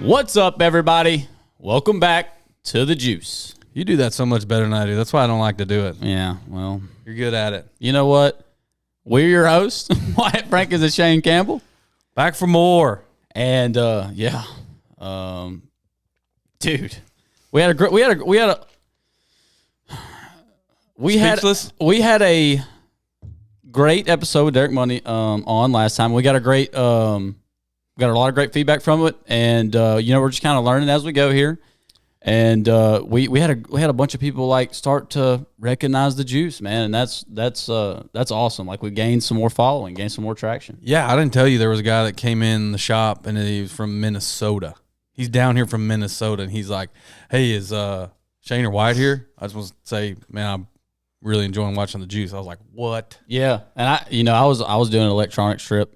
What's up, everybody? Welcome back to the Juice. You do that so much better than I do. That's why I don't like to do it. Yeah, well, You're good at it. you know what? We're your hosts, Wyatt Frankins and Shane Campbell, Back for more. and dude, we had Speechless? a great episode with Derek Money on last time. We got a lot of great feedback from it, and we're just kind of learning as we go here. And we had a bunch of people like start to recognize the Juice, man, and that's awesome. Like we gained some more following, gained some more traction. Yeah, I didn't tell you there was a guy that came in the shop and he was from Minnesota. He's down here from Minnesota, and he's like, "Hey, is Shane or Wyatt here?" I just want to say, man, I'm really enjoying watching the Juice. I was like, "What?" Yeah, and I was doing an electronics trip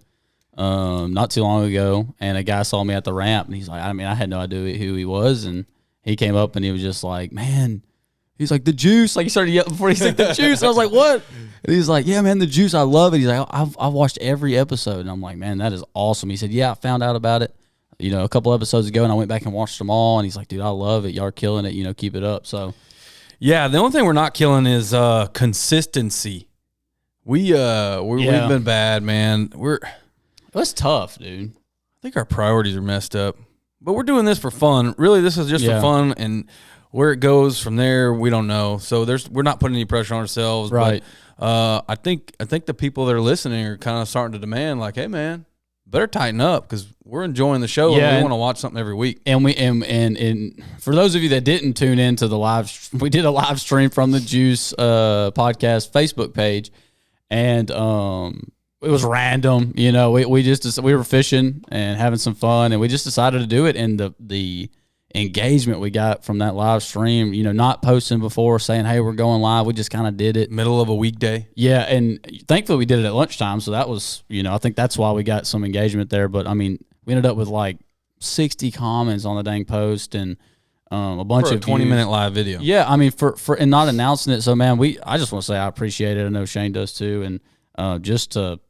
not too long ago, and a guy saw me at the ramp, and he's like, I had no idea who he was, and he came up and he was just like, man, he's like, the Juice. Like he started yelling before he said the Juice. I was like, what? And he's like, yeah, man, the Juice. I love it. He's like, I've watched every episode. And I'm like, man, that is awesome. He said, yeah, I found out about it, a couple episodes ago, and I went back and watched them all. And he's like, dude, I love it. Y'all are killing it. Keep it up. So, yeah, the only thing we're not killing is consistency. We've been bad, man. that's tough, dude. I think our priorities are messed up. But we're doing this for fun. Really, this is just for fun, and where it goes from there, we don't know. So we're not putting any pressure on ourselves. Right. But I think the people that are listening are kind of starting to demand, like, hey, man, better tighten up because we're enjoying the show and we want to watch something every week. And and for those of you that didn't tune into the we did a live stream from the Juice podcast Facebook page, and it was random, we were fishing and having some fun, and we just decided to do it. And the engagement we got from that live stream, not posting before saying, hey, we're going live. We just kind of did it. Middle of a weekday. Yeah, and thankfully we did it at lunchtime, so that was, I think that's why we got some engagement there. But, we ended up with like 60 comments on the dang post and a bunch of 20-minute live video. Yeah, for and not announcing it. So, man, I just want to say I appreciate it. I know Shane does too, and just to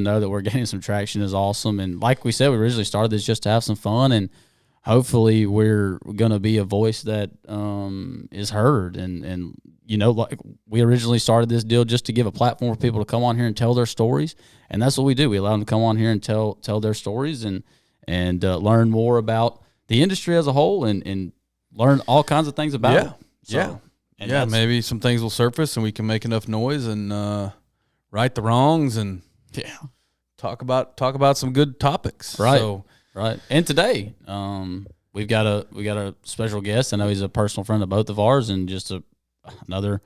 know that we're getting some traction is awesome. And like we said, we originally started this just to have some fun, and hopefully we're going to be a voice that is heard. And like we originally started this deal just to give a platform for people to come on here and tell their stories. And that's what we do. We allow them to come on here and tell their stories and learn more about the industry as a whole and learn all kinds of things about it. So, maybe some things will surface and we can make enough noise and right the wrongs and talk about some good topics. Right. So, right. And today, we got a special guest. I know he's a personal friend of both of ours, and just another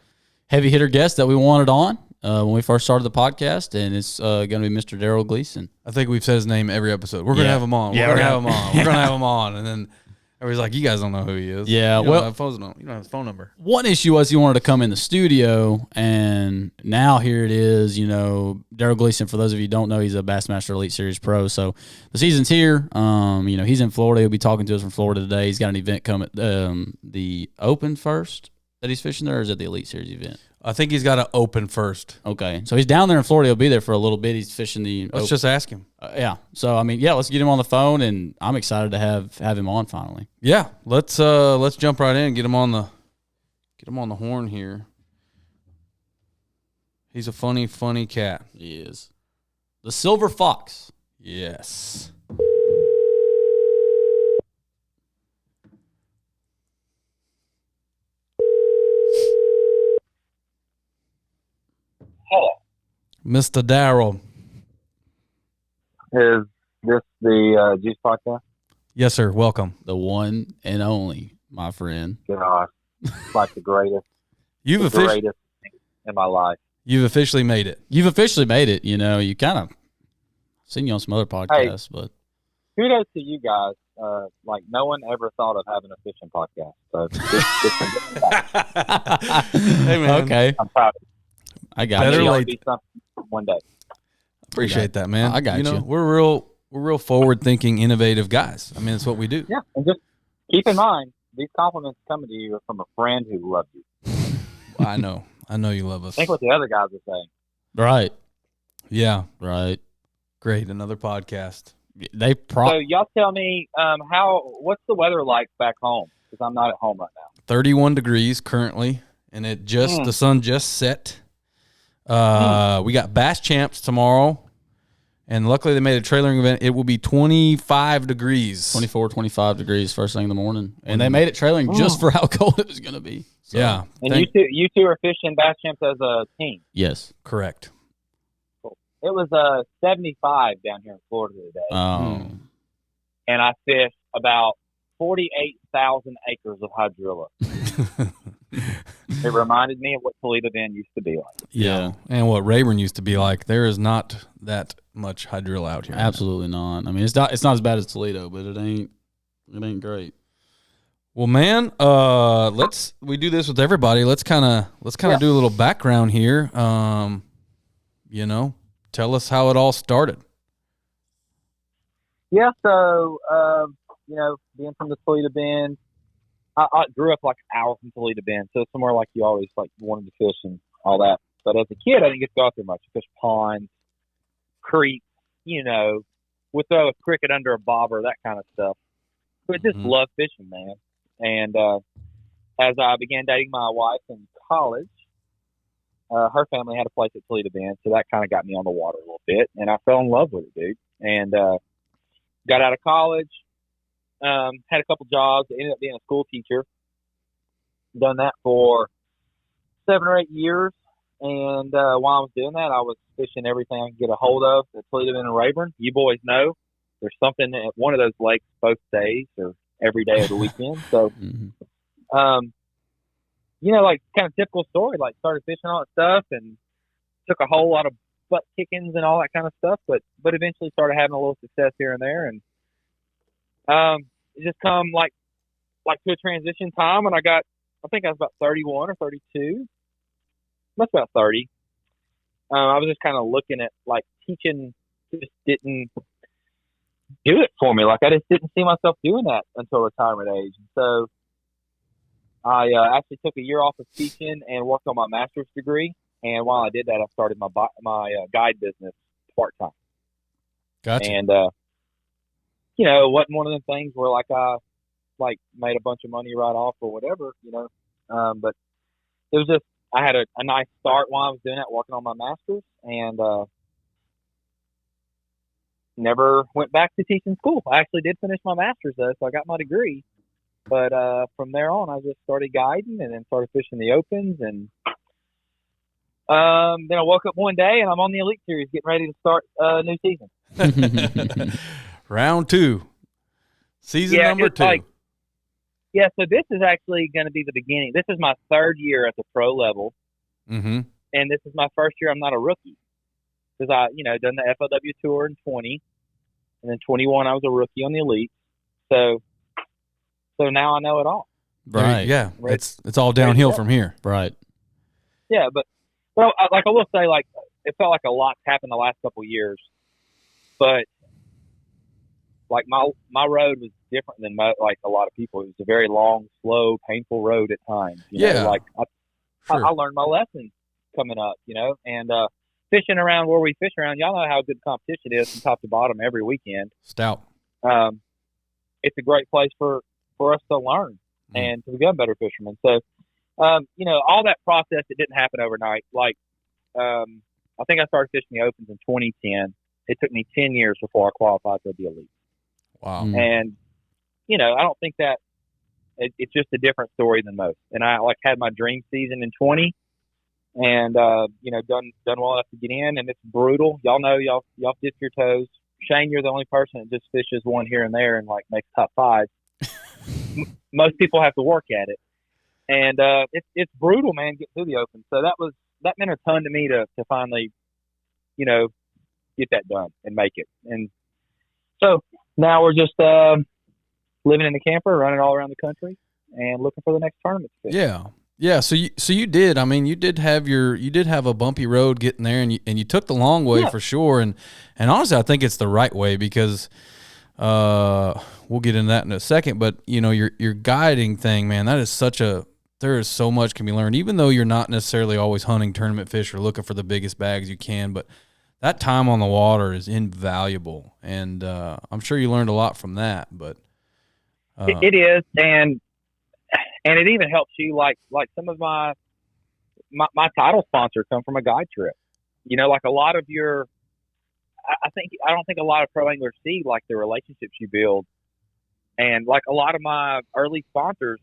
heavy hitter guest that we wanted on when we first started the podcast, and it's going to be Mr. Daryl Gleason. I think we've said his name every episode. We're going to have him on. We're going to have him on. We're going to have him on. And then everybody's like, you guys don't know who he is. Yeah. You don't have his phone number. One issue was he wanted to come in the studio, and now here it is, Daryl Gleason, for those of you who don't know, he's a Bassmaster Elite Series pro. So the season's here. He's in Florida. He'll be talking to us from Florida today. He's got an event coming, the Open first that he's fishing there, or is it the Elite Series event? I think he's got to open first. Okay. So he's down there in Florida. He'll be there for a little bit. He's fishing the Let's just ask him. Yeah. So, let's get him on the phone, and I'm excited to have him on finally. Yeah. Let's jump right in and get him on the horn here. He's a funny, funny cat. He is. The Silver Fox. Yes. Hello. Mr. Daryl. Is this the Juice Podcast? Yes, sir. Welcome. The one and only, my friend. Gosh, it's like the greatest, Greatest thing in my life. You've officially made it. You've officially made it. You kind of seen you on some other podcasts, but Kudos to you guys. Like no one ever thought of having a fishing podcast. So Hey, man. Okay. I'm proud of you. I got Better you. late. Be something one day. Appreciate that, man. I got you. We're real forward-thinking, innovative guys. It's what we do. Yeah, and just keep in mind these compliments coming to you are from a friend who loves you. I know you love us. Think what the other guys are saying. Right. Yeah. Right. Great. Another podcast. So y'all tell me, what's the weather like back home? Because I'm not at home right now. 31 degrees currently, and the sun just set. We got Bass Champs tomorrow, and luckily they made a trailering event. It will be 25 degrees. 24, 25 degrees first thing in the morning. And they made it trailering just for how cold it was going to be. So. Yeah. And you two are fishing Bass Champs as a team? Yes. Correct. Cool. It was 75 down here in Florida today. Oh. And I fished about 48,000 acres of hydrilla. It reminded me of what Toledo Bend used to be like. Yeah. And what Rayburn used to be like. There is not that much hydrilla out here. Absolutely not. I mean, it's not as bad as Toledo, but it ain't great. Well, man, we do this with everybody. Let's kind of do a little background here. Tell us how it all started. Yeah, so being from the Toledo Bend, I grew up like an hour from Toledo Bend, so somewhere like you always like wanted to fish and all that. But as a kid, I didn't get to go out there much. I fished ponds, creeks, would throw a cricket under a bobber, that kind of stuff. But just love fishing, man. And as I began dating my wife in college, her family had a place at Toledo Bend, so that kind of got me on the water a little bit, and I fell in love with it, dude. And got out of college, had a couple jobs, ended up being a school teacher. Done that for 7 or 8 years, and while I was doing that, I was fishing everything I could get a hold of at Toledo Bend and Rayburn. You boys know there's something at one of those lakes both days or every day of the weekend. So, like kind of typical story, like started fishing all that stuff and took a whole lot of butt kickings and all that kind of stuff, but eventually started having a little success here and there. And it just come like to a transition time when I think I was about 31 or 32. That's about 30. I was just kind of looking at like teaching just didn't do it for me. Like I just didn't see myself doing that until retirement age. And so I actually took a year off of teaching and worked on my master's degree. And while I did that, I started my guide business part-time. Gotcha. And, it wasn't one of the things where I made a bunch of money right off or whatever, but it was just, I had a nice start while I was doing that, working on my master's, and never went back to teaching school. I actually did finish my master's though, so I got my degree. But from there on, I just started guiding and then started fishing the opens. And then I woke up one day and I'm on the Elite Series getting ready to start a new season. Round 2. Season number 2. So this is actually going to be the beginning. This is my 3rd year at the pro level. Mm-hmm. And this is my first year I'm not a rookie. Because I, done the FLW tour in 20. And then 21, I was a rookie on the Elite. So now I know it all. Right. Yeah. It's all downhill from here. Right. Yeah, but I will say, it felt like a lot's happened the last couple of years. But my road was different than a lot of people. It was a very long, slow, painful road at times. I learned my lessons coming up. And fishing around where we fish around, y'all know how good the competition is from top to bottom every weekend. Stout. It's a great place for us to learn and to become better fishermen. So, all that process, it didn't happen overnight. I think I started fishing the Opens in 2010. It took me 10 years before I qualified for the Elite. Wow. And, I don't think that it's just a different story than most. And I had my dream season in 20 and, done well enough to get in, and it's brutal. Y'all know, y'all dip your toes. Shane, you're the only person that just fishes one here and there and makes top 5. Most people have to work at it. And, it's brutal, man, getting through the Open. So that meant a ton to me to finally, get that done and make it. And so now we're just living in the camper, running all around the country, and looking for the next tournament to fish. Yeah. So you did. I mean, you did have a bumpy road getting there, and you took the long way for sure. And honestly, I think it's the right way because we'll get into that in a second. But your guiding thing, man, that is there is so much can be learned. Even though you're not necessarily always hunting tournament fish or looking for the biggest bags you can, but that time on the water is invaluable, and I'm sure you learned a lot from that. But it is, and it even helps you. Like some of my title sponsors come from a guide trip. You know, like a lot of your, I don't think a lot of pro anglers see like the relationships you build, and like a lot of my early sponsors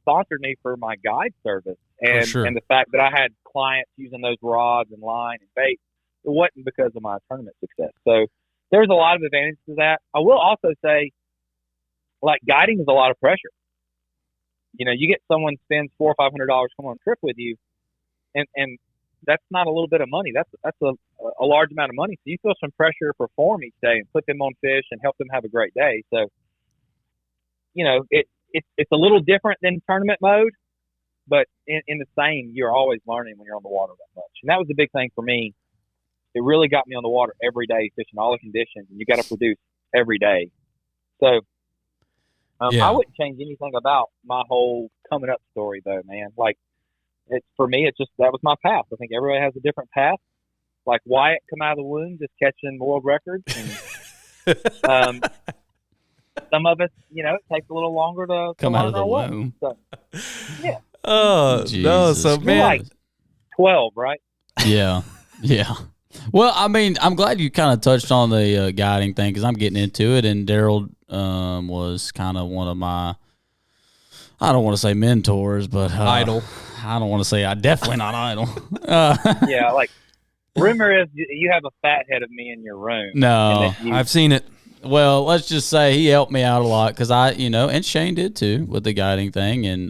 sponsored me for my guide service, and sure. and the fact that I had clients using those rods and line and bait, it wasn't because of my tournament success. So there's a lot of advantages to that. I will also say, like, guiding is a lot of pressure. You know, you get someone spends $400 or $500 come on a trip with you, and that's not a little bit of money. That's a large amount of money. So you feel some pressure to perform each day and put them on fish and help them have a great day. So, you know, it's a little different than tournament mode, but in the same, you're always learning when you're on the water that much. And that was the big thing for me. It really got me on the water every day, fishing all the conditions, and you got to produce every day. So I wouldn't change anything about my whole coming up story, though, man. Like, for me, it's just that was my path. I think everybody has a different path. Like Wyatt come out of the womb just catching world records, and some of us, you know, it takes a little longer to come out of the womb. So, yeah. Oh, no. So, man. You're like 12, right? Yeah. Yeah. Well, I mean, I'm glad you kind of touched on the guiding thing because I'm getting into it, and Daryl was kind of one of my, I don't want to say mentors, but idol. I don't want to say definitely not idol. Yeah, like, rumor is you have a fat head of me in your room. No, I've seen it. Well, let's just say he helped me out a lot because and Shane did too with the guiding thing, and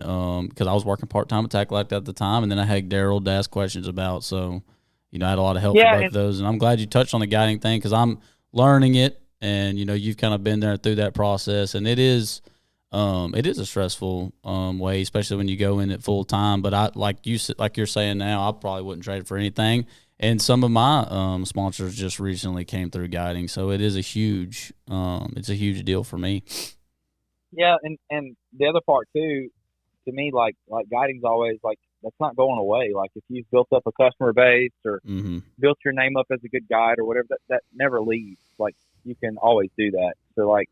because I was working part-time at Tackle Act at the time, and then I had Daryl to ask questions about, so. You know, I had a lot of help for both of those, and I'm glad you touched on the guiding thing because I'm learning it, and you know, you've kind of been there through that process, and it is a stressful way, especially when you go in it full time. But like you're saying now, I probably wouldn't trade it for anything. And some of my sponsors just recently came through guiding, so it is it's a huge deal for me. Yeah, and the other part too, to me, like guiding's always like. That's not going away. Like if you've built up a customer base or built your name up as a good guide or whatever, that never leaves. Like you can always do that. So like,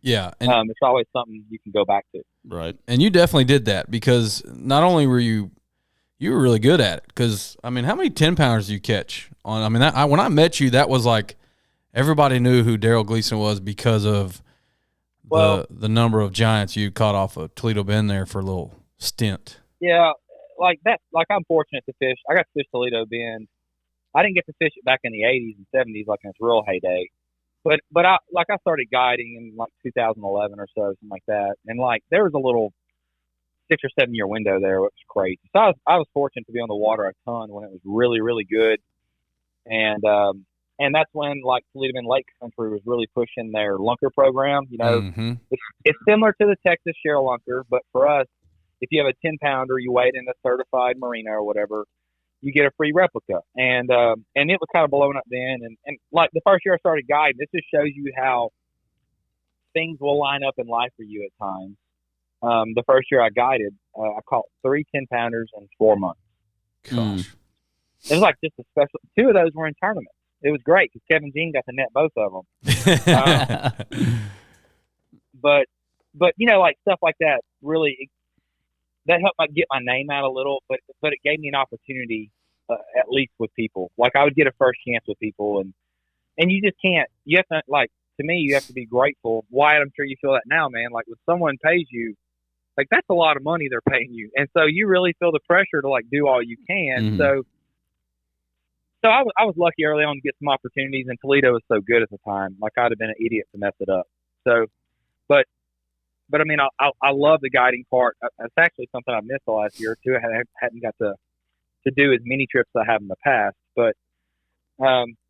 yeah, and it's always something you can go back to. Right. And you definitely did that because not only were you were really good at it. Because I mean, how many 10-pounders do you catch on? I mean, when I met you, that was like everybody knew who Daryl Gleason was because of the number of giants you caught off of Toledo Bend there for a little stint. Yeah. Like that, like I'm fortunate to fish. I got to fish Toledo Bend. I didn't get to fish it back in the 80s and 70s, like in its real heyday. But I started guiding in like 2011 or so, something like that. And like there was a little 6 or 7 year window there, which was crazy. So I was fortunate to be on the water a ton when it was really, really good. And that's when like Toledo Bend Lake Country was really pushing their lunker program. You know, it's similar to the Texas Share Lunker, but for us. If you have a 10-pounder, you weigh it in a certified marina or whatever, you get a free replica. And it was kind of blowing up then. And like the first year I started guiding, this just shows you how things will line up in life for you at times. The first year I guided, I caught 3 10-pounders in 4 months. Gosh. It was like just a special. 2 of those were in tournaments. It was great because Kevin Jean got to net both of them. But you know, like stuff like that really that helped get my name out a little, but it gave me an opportunity, at least with people. Like I would get a first chance with people, and you just can't. You have to, like, to me, you have to be grateful. Wyatt, I'm sure you feel that now, man. Like when someone pays you, like that's a lot of money they're paying you, and so you really feel the pressure to like do all you can. So I was lucky early on to get some opportunities, and Toledo was so good at the time. Like I'd have been an idiot to mess it up. So, but I mean, I love the guiding part. It's actually something I missed the last year or two. I hadn't got to do as many trips as I have in the past. But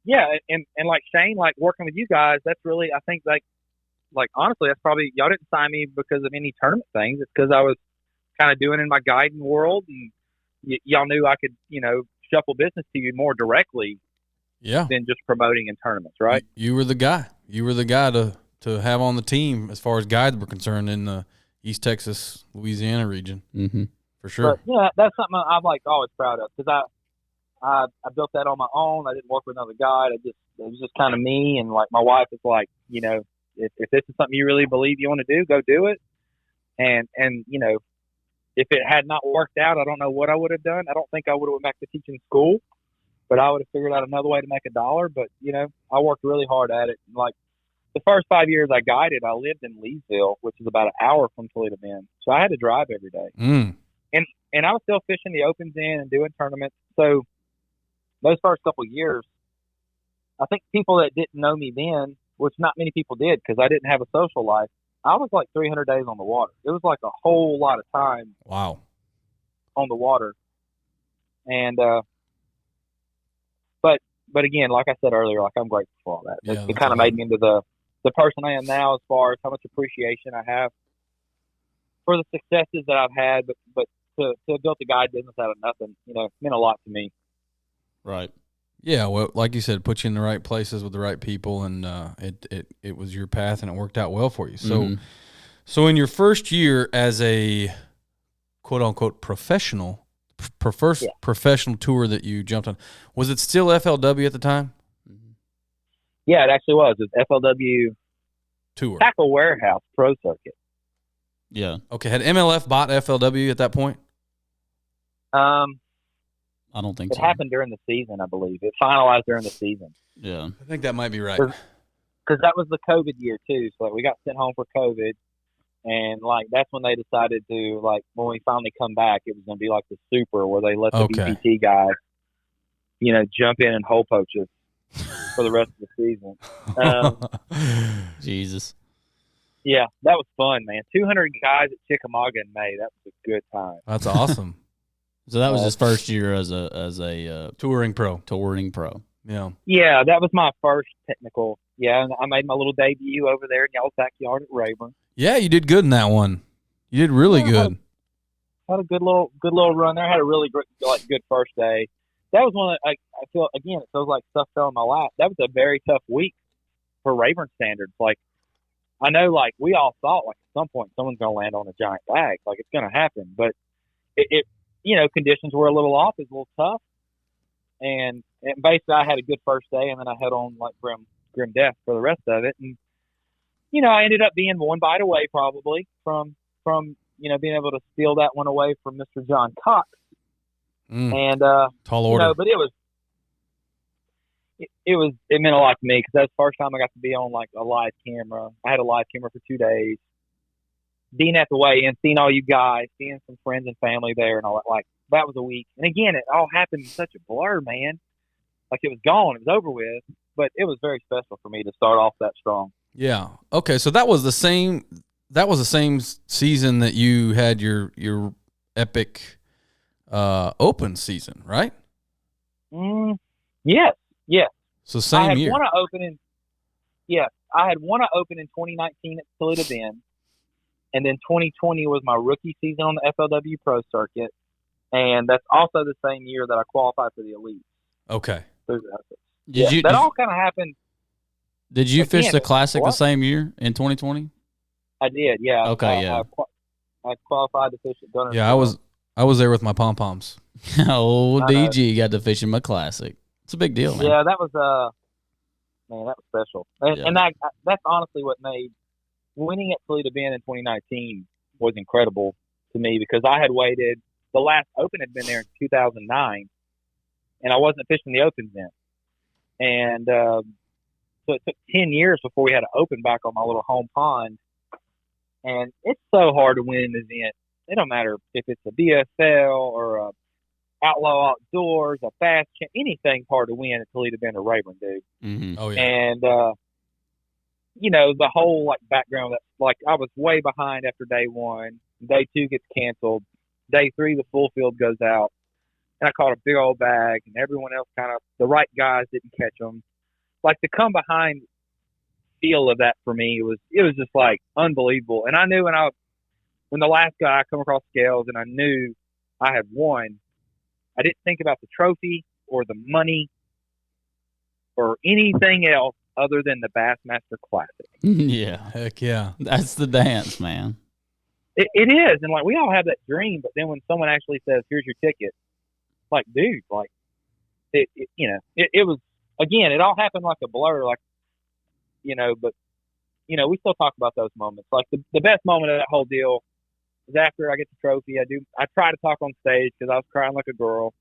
yeah, and like Shane, like working with you guys, that's really, I think, like honestly, that's probably, y'all didn't sign me because of any tournament things. It's because I was kind of doing in my guiding world, and y'all knew I could, you know, shuffle business to you more directly than just promoting in tournaments, right? You were the guy. You were the guy to have on the team as far as guides were concerned in the East Texas, Louisiana region. For sure. But, yeah, that's something I'm like always proud of because I built that on my own. I didn't work with another guide. It was just kind of me. And like my wife was like, you know, if this is something you really believe you want to do, go do it. And you know, if it had not worked out, I don't know what I would have done. I don't think I would have went back to teaching school, but I would have figured out another way to make $1. But you know, I worked really hard at it. Like the first 5 years I guided, I lived in Leesville, which is about an hour from Toledo Bend, so I had to drive every day. And I was still fishing the opens in and doing tournaments. So those first couple of years, I think people that didn't know me then, which not many people did because I didn't have a social life, I was like 300 days on the water. It was like a whole lot of time. Wow. On the water. And, but again, like I said earlier, like I'm grateful for all that. Yeah, it kind of made me into the person I am now, as far as how much appreciation I have for the successes that I've had, but to have built a guide business out of nothing, you know, meant a lot to me. Right. Yeah, well, like you said, put you in the right places with the right people, and it was your path, and it worked out well for you. So, so in your first year as a quote unquote professional tour that you jumped on, was it still FLW at the time? Yeah, it actually was. It was FLW tour, Tackle Warehouse Pro Circuit. Yeah. Okay. Had MLF bought FLW at that point? I don't think it so. happened during the season, I believe. It finalized during the season. Yeah. I think that might be right. Because that was the COVID year, too. So, like, we got sent home for COVID. And, like, that's when they decided to, like, when we finally come back, it was going to be like the Super, where they let the BPT guys, you know, jump in and hole poach us for the rest of the season. Jesus. Yeah, that was fun, man. 200 guys at Chickamauga in May. That was a good time. That's awesome. So that was his first year as a touring pro. Yeah. Yeah, that was my first technical. Yeah, and I made my little debut over there in y'all's backyard at Rayburn. Yeah, you did good in that one. You did really good. Had a good little run there. Had a really great, good first day. That was one that I feel, again, it feels like stuff fell in my lap. That was a very tough week for Rayburn standards. Like, I know, like, we all thought, like, at some point someone's going to land on a giant bag. Like, it's going to happen. But it you know, conditions were a little off. It was a little tough. And basically I had a good first day, and then I had on, like, grim death for the rest of it. And, you know, I ended up being one bite away probably from you know, being able to steal that one away from Mr. John Cox. And, tall order. You know, but it meant a lot to me because that's the first time I got to be on, like, a live camera. I had a live camera for 2 days. Being at the weigh-in, seeing all you guys, seeing some friends and family there and all that, like, that was a week. And again, it all happened in such a blur, man. Like, it was gone. It was over with. But it was very special for me to start off that strong. Yeah. Okay, so that was the same season that you had your epic open season, right? Yes. So same year. I had one open in 2019 at Toledo Bend. And then 2020 was my rookie season on the FLW Pro Circuit. And that's also the same year that I qualified for the Elite. Okay. That all kind of happened. Did you fish the Classic the same year in 2020? I did, yeah. Okay, I qualified to fish at Gunner. Yeah, I was there with my pom-poms. Oh, DG got to fish in my Classic. It's a big deal, man. Yeah, that was man, that was special. And that's honestly what made winning at Toledo Bend in 2019 was incredible to me, because I had waited. The last Open had been there in 2009, and I wasn't fishing the Opens then. And so it took 10 years before we had an Open back on my little home pond. And it's so hard to win an event. It don't matter if it's a BSL or a Outlaw Outdoors, a Fast Champ, anything's hard to win at Toledo Bend or Rayburn, dude. Mm-hmm. Oh, yeah. And, you know, the whole, like, background, that, like, I was way behind after day one. Day two gets canceled. Day three, the full field goes out. And I caught a big old bag, and everyone else kind of, the right guys didn't catch them. Like, the come behind feel of that for me, it was just, like, unbelievable. And I knew when the last guy I come across scales and I knew I had won, I didn't think about the trophy or the money or anything else other than the Bassmaster Classic. Yeah. Heck yeah. That's the dance, man. It is. And, like, we all have that dream, but then when someone actually says, here's your ticket, like, dude, like, it was, again, it all happened like a blur, like, but, we still talk about those moments. Like the best moment of that whole deal is after I get the trophy. I try to talk on stage because I was crying like a girl,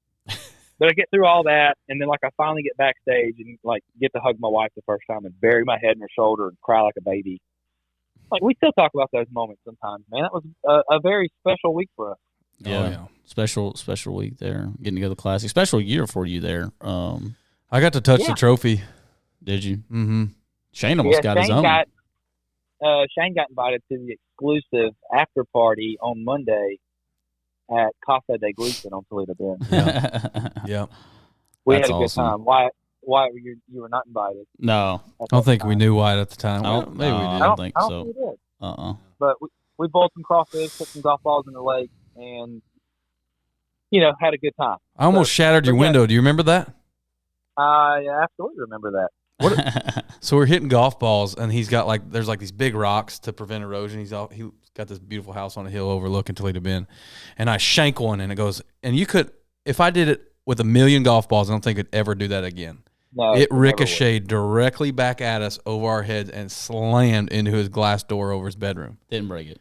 but I get through all that. And then like, I finally get backstage and like get to hug my wife the first time and bury my head in her shoulder and cry like a baby. Like, we still talk about those moments sometimes, man. That was a very special week for us. Yeah. Special week there. Getting to go to the Classic. Special year for you there. I got to touch the trophy. Did you? Mm-hmm. Shane almost got his own. Shane got invited to the exclusive after party on Monday at Casa de Gleason on Toledo Bend. Yeah. We had a good time. Why you were not invited? No. I don't think we knew Wyatt at the time. Maybe we did. I don't think we did. But we bowled some crawfish, put some golf balls in the lake, and, had a good time. I almost shattered your window. Do you remember that? I absolutely remember that. So we're hitting golf balls, and he's got there's these big rocks to prevent erosion. He's got this beautiful house on a hill overlooking Toledo Bend, and I shank one, and it goes. And if I did it with 1,000,000 golf balls, I don't think I'd ever do that again. No, it ricocheted directly back at us over our heads and slammed into his glass door over his bedroom. Didn't break it.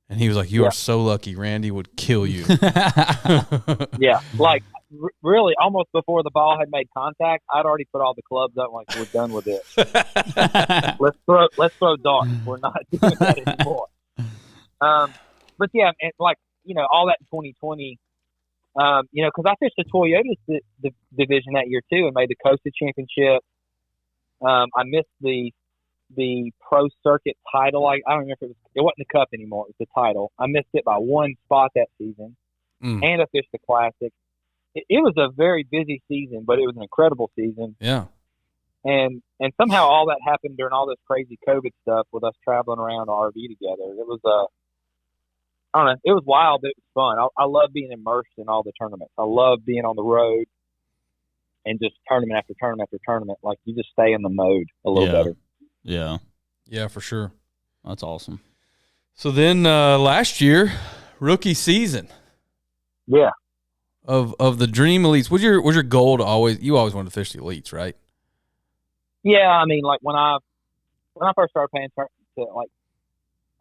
And he was like, "You are so lucky. Randy would kill you." Yeah, really, almost before the ball had made contact, I'd already put all the clubs up. Like, we're done with this. let's throw darts. We're not doing that anymore. But yeah, and all that in 2020. Because I fished the Toyota division that year too, and made the Costa Championship. I missed the pro circuit title. I don't remember if it wasn't the cup anymore. It was the title. I missed it by one spot that season, and I fished the Classic. It was a very busy season, but it was an incredible season. Yeah. And somehow all that happened during all this crazy COVID stuff with us traveling around RV together. It was I don't know. It was wild, but it was fun. I love being immersed in all the tournaments. I love being on the road and just tournament after tournament after tournament. Like, you just stay in the mode a little better. Yeah. Yeah, for sure. That's awesome. So then last year, rookie season. Yeah. Of the Dream Elites, was your goal to always wanted to fish the Elites, right? Yeah, I mean, like when I first started paying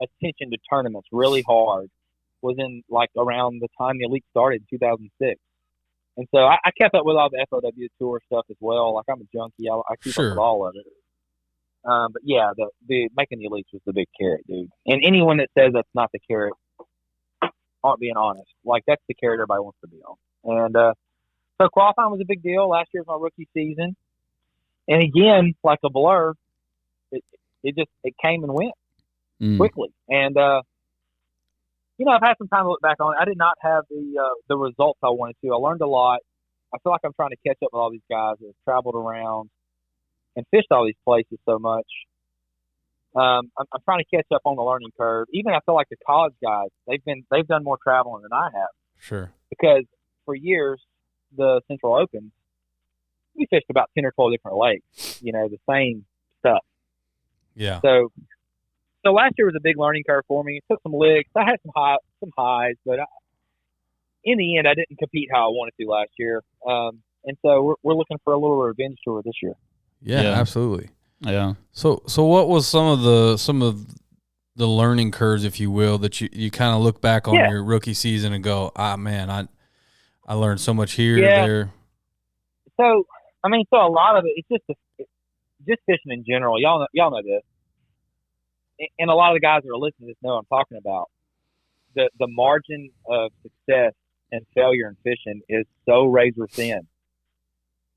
attention to tournaments really hard was in around the time the Elite started in 2006, and so I kept up with all the FOW tour stuff as well. Like, I'm a junkie, I keep up with all of it. But yeah, the making the Elites was the big carrot, dude. And anyone that says that's not the carrot aren't being honest. Like, that's the carrot everybody wants to be on. And so qualifying was a big deal. Last year was my rookie season, and again, like a blur, it came and went quickly. And I've had some time to look back on it. I did not have the results I wanted to. I learned a lot. I feel like I'm trying to catch up with all these guys that have traveled around and fished all these places so much. I'm trying to catch up on the learning curve. Even I feel like the college guys, they've done more traveling than I have. Sure. Because for years, the Central Opens, we fished about 10 or 12 different lakes, the same stuff. Yeah. So last year was a big learning curve for me. It took some licks. I had some highs, but in the end, I didn't compete how I wanted to last year. And so we're looking for a little revenge tour this year. Yeah, absolutely. Yeah. So what was some of the learning curves, if you will, that you kind of look back on your rookie season and go, man, I learned so much here, there. So a lot of it, it's just fishing in general. Y'all know this. And a lot of the guys that are listening to this know what I'm talking about. The margin of success and failure in fishing is so razor thin.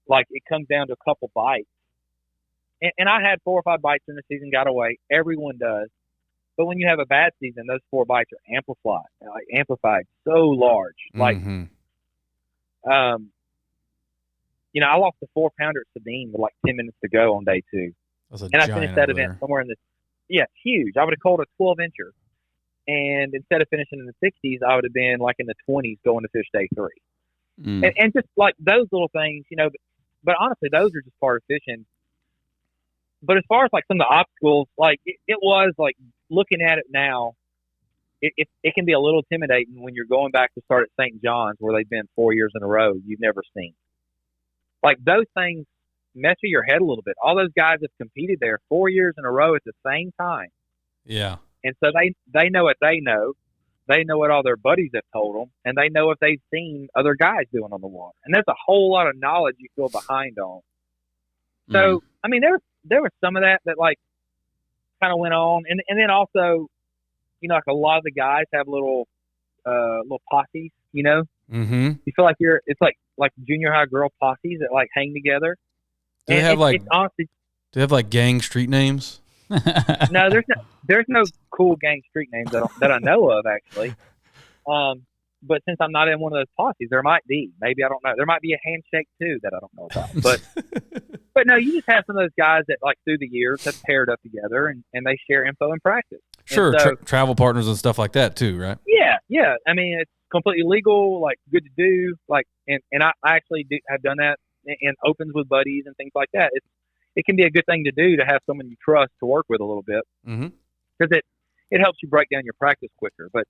Like, it comes down to a couple bites. And I had 4 or 5 bites in the season, got away. Everyone does. But when you have a bad season, those 4 bites are amplified so large. Like, I lost a 4-pounder at Sabine with 10 minutes to go on day 2. And I finished that event somewhere in the huge. I would have called a 12-incher. And instead of finishing in the 60s, I would have been in the 20s going to fish day 3. And just those little things, but honestly, those are just part of fishing. But as far as some of the obstacles, it was looking at it now, it can be a little intimidating when you're going back to start at St. John's, where they've been 4 years in a row you've never seen. like those things mess with your head a little bit. All those guys have competed there 4 years in a row at the same time. Yeah. And so they know what they know. They know what all their buddies have told them, and they know what they've seen other guys doing on the water. And there's a whole lot of knowledge you feel behind on. So, I mean, there was some of that like kind of went on. And then also, you know, like a lot of the guys have little posses, you know? Mm-hmm. You feel like it's like junior high girl posses that like hang together. Do they have like, honestly, do they have like gang street names? No, there's no cool gang street names that I know of actually. But since I'm not in one of those posses, there might be. Maybe, I don't know. There might be a handshake too that I don't know about. But no, you just have some of those guys that like through the years have paired up together and they share info in practice. Sure, so, travel partners and stuff like that too, right? Yeah. I mean, it's completely legal, like good to do. Like, and I actually have done that in opens with buddies and things like that. It can be a good thing to do to have someone you trust to work with a little bit, because it helps you break down your practice quicker. But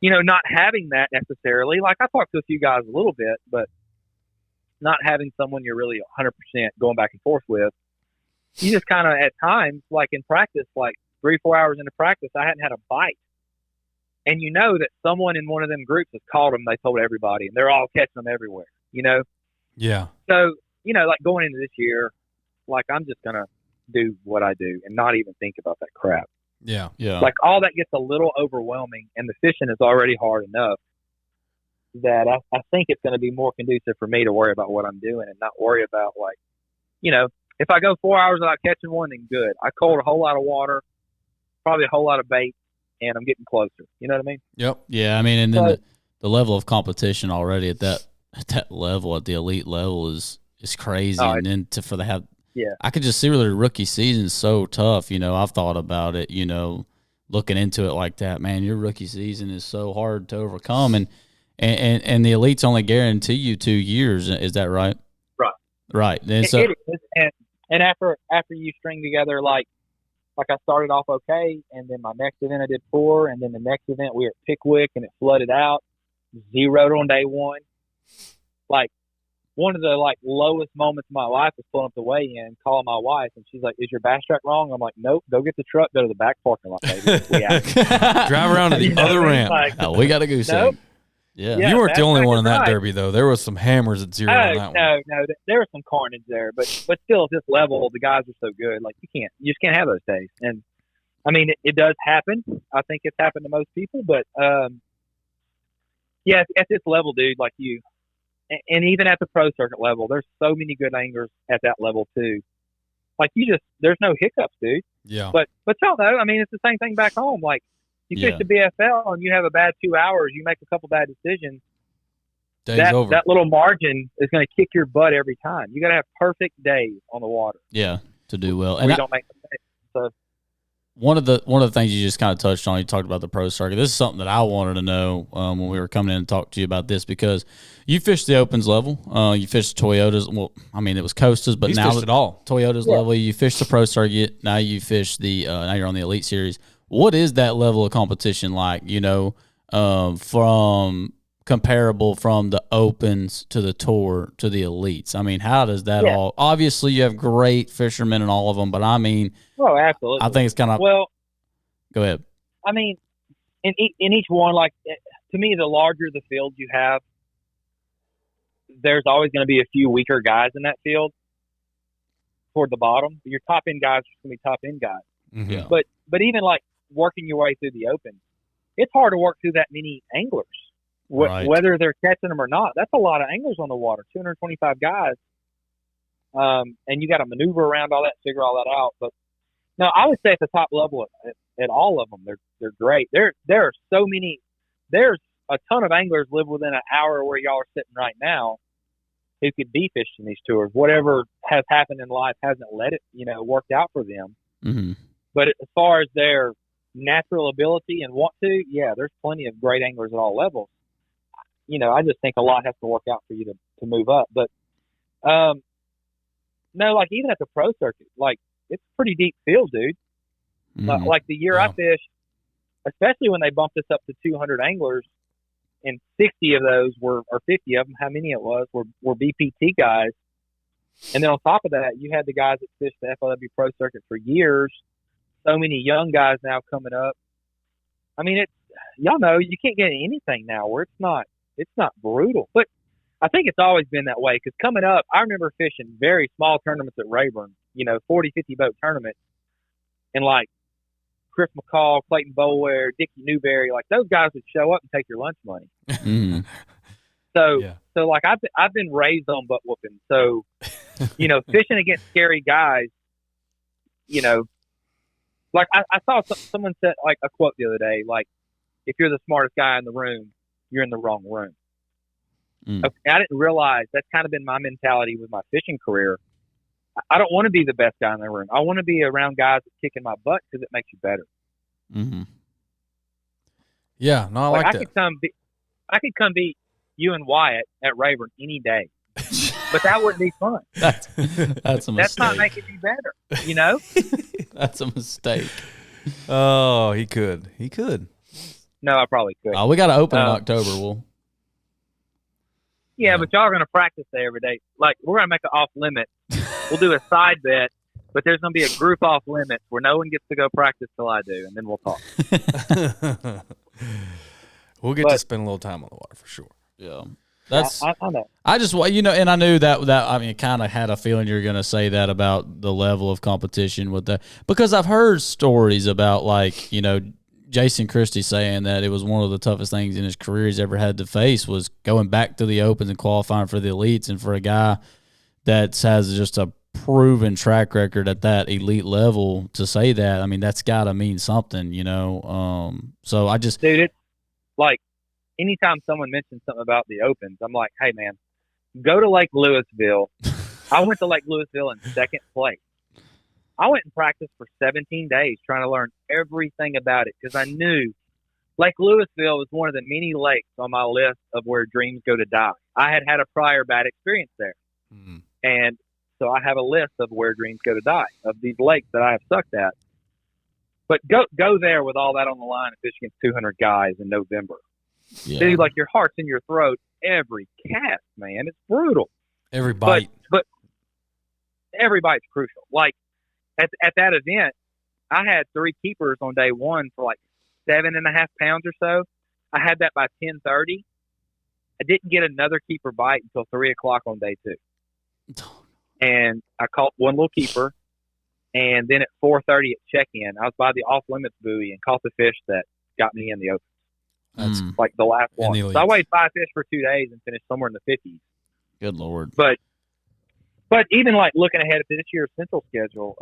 you know, not having that necessarily, like I talked to a few guys a little bit, but not having someone you're really 100% going back and forth with, you just kind of at times, like in practice, like 3-4 hours into practice, I hadn't had a bite. And you know that someone in one of them groups has caught them, they told everybody, and they're all catching them everywhere, you know? Yeah. So, you know, like going into this year, like I'm just going to do what I do and not even think about that crap. Yeah. Like all that gets a little overwhelming, and the fishing is already hard enough that I think it's going to be more conducive for me to worry about what I'm doing and not worry about, like, you know, if I go 4 hours without catching one, then good. I caught a whole lot of water, probably a whole lot of bait, and I'm getting closer. You know what I mean? Yep. Yeah, I mean, and then the level of competition already at that level, at the elite level, is crazy. And then for the have, I could just see really the rookie season is so tough. You know, I've thought about it. You know, looking into it like that, man, your rookie season is so hard to overcome, and the elites only guarantee you 2 years. Is that right? Right. And so, it is. And after you string together like I started off okay, and then my next event I did poor, and then the next event we were at Pickwick and it flooded out, zeroed on day one. Like one of the like lowest moments of my life was pulling up the weigh-in, calling my wife, and she's like, "Is your bass track wrong?" I'm like, "Nope, go get the truck, go to the back parking lot, baby." Drive around to the other ramp. Like, we got a goose egg. Yeah, you weren't the only one in that derby though. There was some hammers at zero on that one. No, there was some carnage there, but still at this level, the guys are so good. Like you just can't have those days. And I mean, it does happen. I think it's happened to most people, but yeah, at this level, dude, like you, and even at the pro circuit level, there's so many good anglers at that level too. Like there's no hiccups, dude. Yeah. But y'all know, I mean, it's the same thing back home. Like. You fish the BFL and you have a bad 2 hours, you make a couple bad decisions. Over. That little margin is going to kick your butt every time. You got to have perfect days on the water. Yeah, to do well. And don't make mistakes. So one of the things you just kind of touched on, you talked about the pro circuit. This is something that I wanted to know when we were coming in and talk to you about this, because you fished the opens level, you fished Toyotas. Well, I mean it was Costas, but now fished it all. Toyotas level. You fished the pro circuit. Now you fish the now you're on the elite series. What is that level of competition like, you know, from comparable from the opens to the tour to the elites? I mean, how does that all – obviously you have great fishermen in all of them, but I mean – oh, absolutely. I think it's kind of – well, go ahead. I mean, in each one, like to me, the larger the field you have, there's always going to be a few weaker guys in that field toward the bottom. Your top-end guys are going to be top-end guys. Mm-hmm. Yeah. But even like working your way through the open, it's hard to work through that many anglers, whether they're catching them or not. That's a lot of anglers on the water, 225 guys. And you got to maneuver around all that, figure all that out. But no, I would say at the top level at all of them, they're great. There are so many, there's a ton of anglers live within an hour where y'all are sitting right now who could be fishing these tours. Whatever has happened in life hasn't let it, worked out for them. Mm-hmm. But as far as their natural ability and want to, there's plenty of great anglers at all levels. I just think a lot has to work out for you to move up. But no, like even at the pro circuit, like it's a pretty deep field, dude. Mm-hmm. Like the year I fished, especially when they bumped us up to 200 anglers, and 60 of those or 50 of them, how many it was, were BPT guys. And then on top of that, you had the guys that fished the FLW Pro Circuit for years. So many young guys now coming up. I mean, y'all know you can't get anything now where it's not brutal. But I think it's always been that way because coming up, I remember fishing very small tournaments at Rayburn, 40, 50 boat tournaments. And like Chris McCall, Clayton Boulware, Dickie Newberry, like those guys would show up and take your lunch money. Mm-hmm. So like I've been raised on butt whooping. So, fishing against scary guys, like I saw someone said like a quote the other day, like, if you're the smartest guy in the room, you're in the wrong room. Mm. Okay, I didn't realize that's kind of been my mentality with my fishing career. I don't want to be the best guy in the room. I want to be around guys that kicking my butt because it makes you better. Mm-hmm. Yeah, no, I like that. I could come beat you and Wyatt at Rayburn any day, but that wouldn't be fun. That's a mistake. That's not making me better, That's a mistake. Oh, he could. No, I probably could. Oh, we got to open in October. Yeah, but y'all are going to practice there every day. Like, we're going to make an off limit. We'll do a side bet, but there's going to be a group off limits where no one gets to go practice till I do, and then we'll talk. We'll get to spend a little time on the water for sure. Yeah. That's I know. I just and I knew that I mean, kind of had a feeling you were going to say that about the level of competition with that, because I've heard stories about like, Jason Christie saying that it was one of the toughest things in his career he's ever had to face was going back to the Opens and qualifying for the elites. And for a guy that has just a proven track record at that elite level to say that, I mean, that's got to mean something, So I just... Dude, it's like anytime someone mentions something about the Opens, I'm like, hey, man, go to Lake Louisville. I went to Lake Louisville in second place. I went and practiced for 17 days trying to learn everything about it because I knew Lake Louisville was one of the many lakes on my list of where dreams go to die. I had a prior bad experience there. Mm. And so I have a list of where dreams go to die, of these lakes that I have sucked at. But go there with all that on the line and fish against 200 guys in November. Yeah. Dude, like your heart's in your throat every cast, man. It's brutal. Every bite. But every bite's crucial. Like, at that event, I had 3 keepers on day one for like 7.5 pounds or so. I had that by 10:30. I didn't get another keeper bite until 3 o'clock on day 2. And I caught one little keeper. And then at 4:30 at check-in, I was by the off-limits buoy and caught the fish that got me in the open. That's like the last one. the So I weighed 5 fish for 2 days and finished somewhere in the 50s. Good Lord. But even like looking ahead at this year's Central schedule,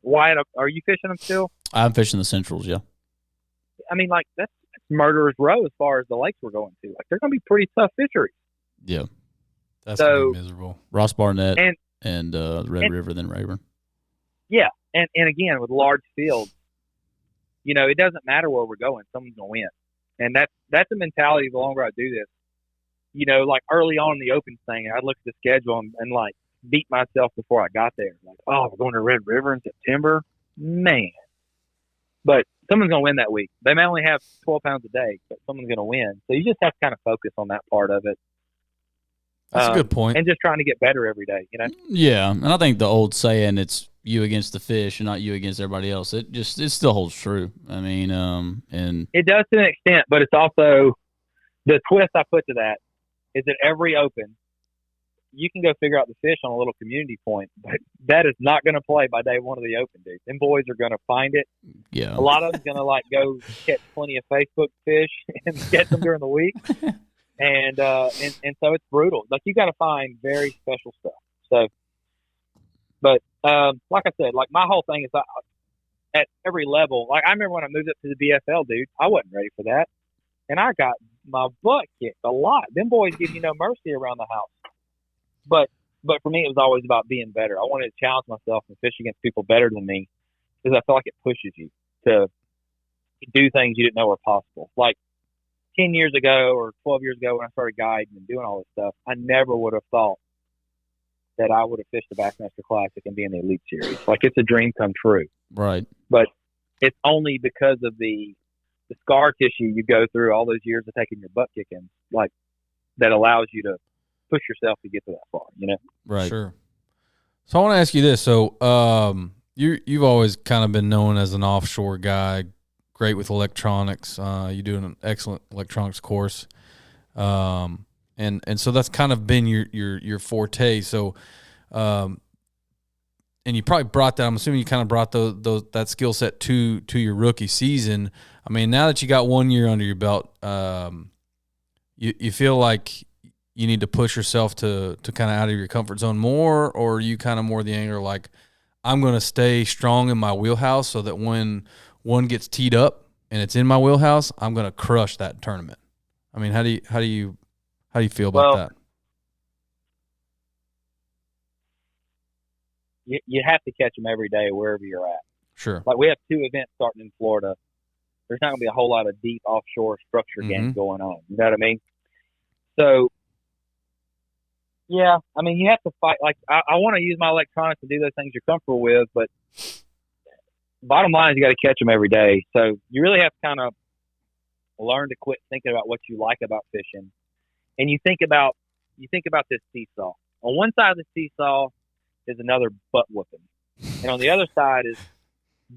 Wyatt, are you fishing them still? I'm fishing the Centrals, yeah. I mean, like that's murderer's row as far as the lakes we're going to. Like they're going to be pretty tough fisheries. Yeah. That's going to be miserable. Ross Barnett and Red River, then Rayburn. Yeah, and again with large fields, it doesn't matter where we're going, someone's going to win, and that's the mentality. The longer I do this, like early on in the Opens thing, I'd look at the schedule and like beat myself before I got there. Like, oh, we're going to Red River in September, man. But someone's going to win that week. They may only have 12 pounds a day, but someone's going to win. So you just have to kind of focus on that part of it. That's a good point. And just trying to get better every day, Yeah, and I think the old saying, it's you against the fish and not you against everybody else, it still holds true. I mean, and it does to an extent, but it's also the twist I put to that is that every Open, you can go figure out the fish on a little community point, but that is not going to play by day one of the Open, dude. Them boys are going to find it. Yeah. A lot of them's going to like go catch plenty of Facebook fish and catch them during the week. And so it's brutal. Like you got to find very special stuff. So, but like I said, like my whole thing is at every level. Like I remember when I moved up to the BFL, dude, I wasn't ready for that, and I got my butt kicked a lot. Them boys give you no mercy around the house. But for me, it was always about being better. I wanted to challenge myself and fish against people better than me because I feel like it pushes you to do things you didn't know were possible. Like 10 years ago or 12 years ago when I started guiding and doing all this stuff, I never would have thought that I would have fished the Bassmaster Classic and be in the Elite Series. Like it's a dream come true. Right. But it's only because of the scar tissue you go through all those years of taking your butt kicking, like that allows you to push yourself to get to that far, Right. Sure. So I want to ask you this. So you've always kind of been known as an offshore guy, great with electronics. You do an excellent electronics course, and so that's kind of been your forte. So, and you probably brought that. I'm assuming you kind of brought that skill set to your rookie season. I mean, now that you got 1 year under your belt, you feel like you need to push yourself to kind of out of your comfort zone more, or are you kind of more the angler like, I'm going to stay strong in my wheelhouse so that when one gets teed up and it's in my wheelhouse, I'm going to crush that tournament. I mean, how do you feel about that? You have to catch them every day wherever you're at. Sure. Like we have 2 events starting in Florida. There's not going to be a whole lot of deep offshore structure games going on. You know what I mean? So, yeah, I mean, you have to fight. Like, I want to use my electronics and do those things you're comfortable with, but bottom line is you got to catch them every day. So you really have to kind of learn to quit thinking about what you like about fishing, and you think about this seesaw. On one side of the seesaw is another butt whooping, and on the other side is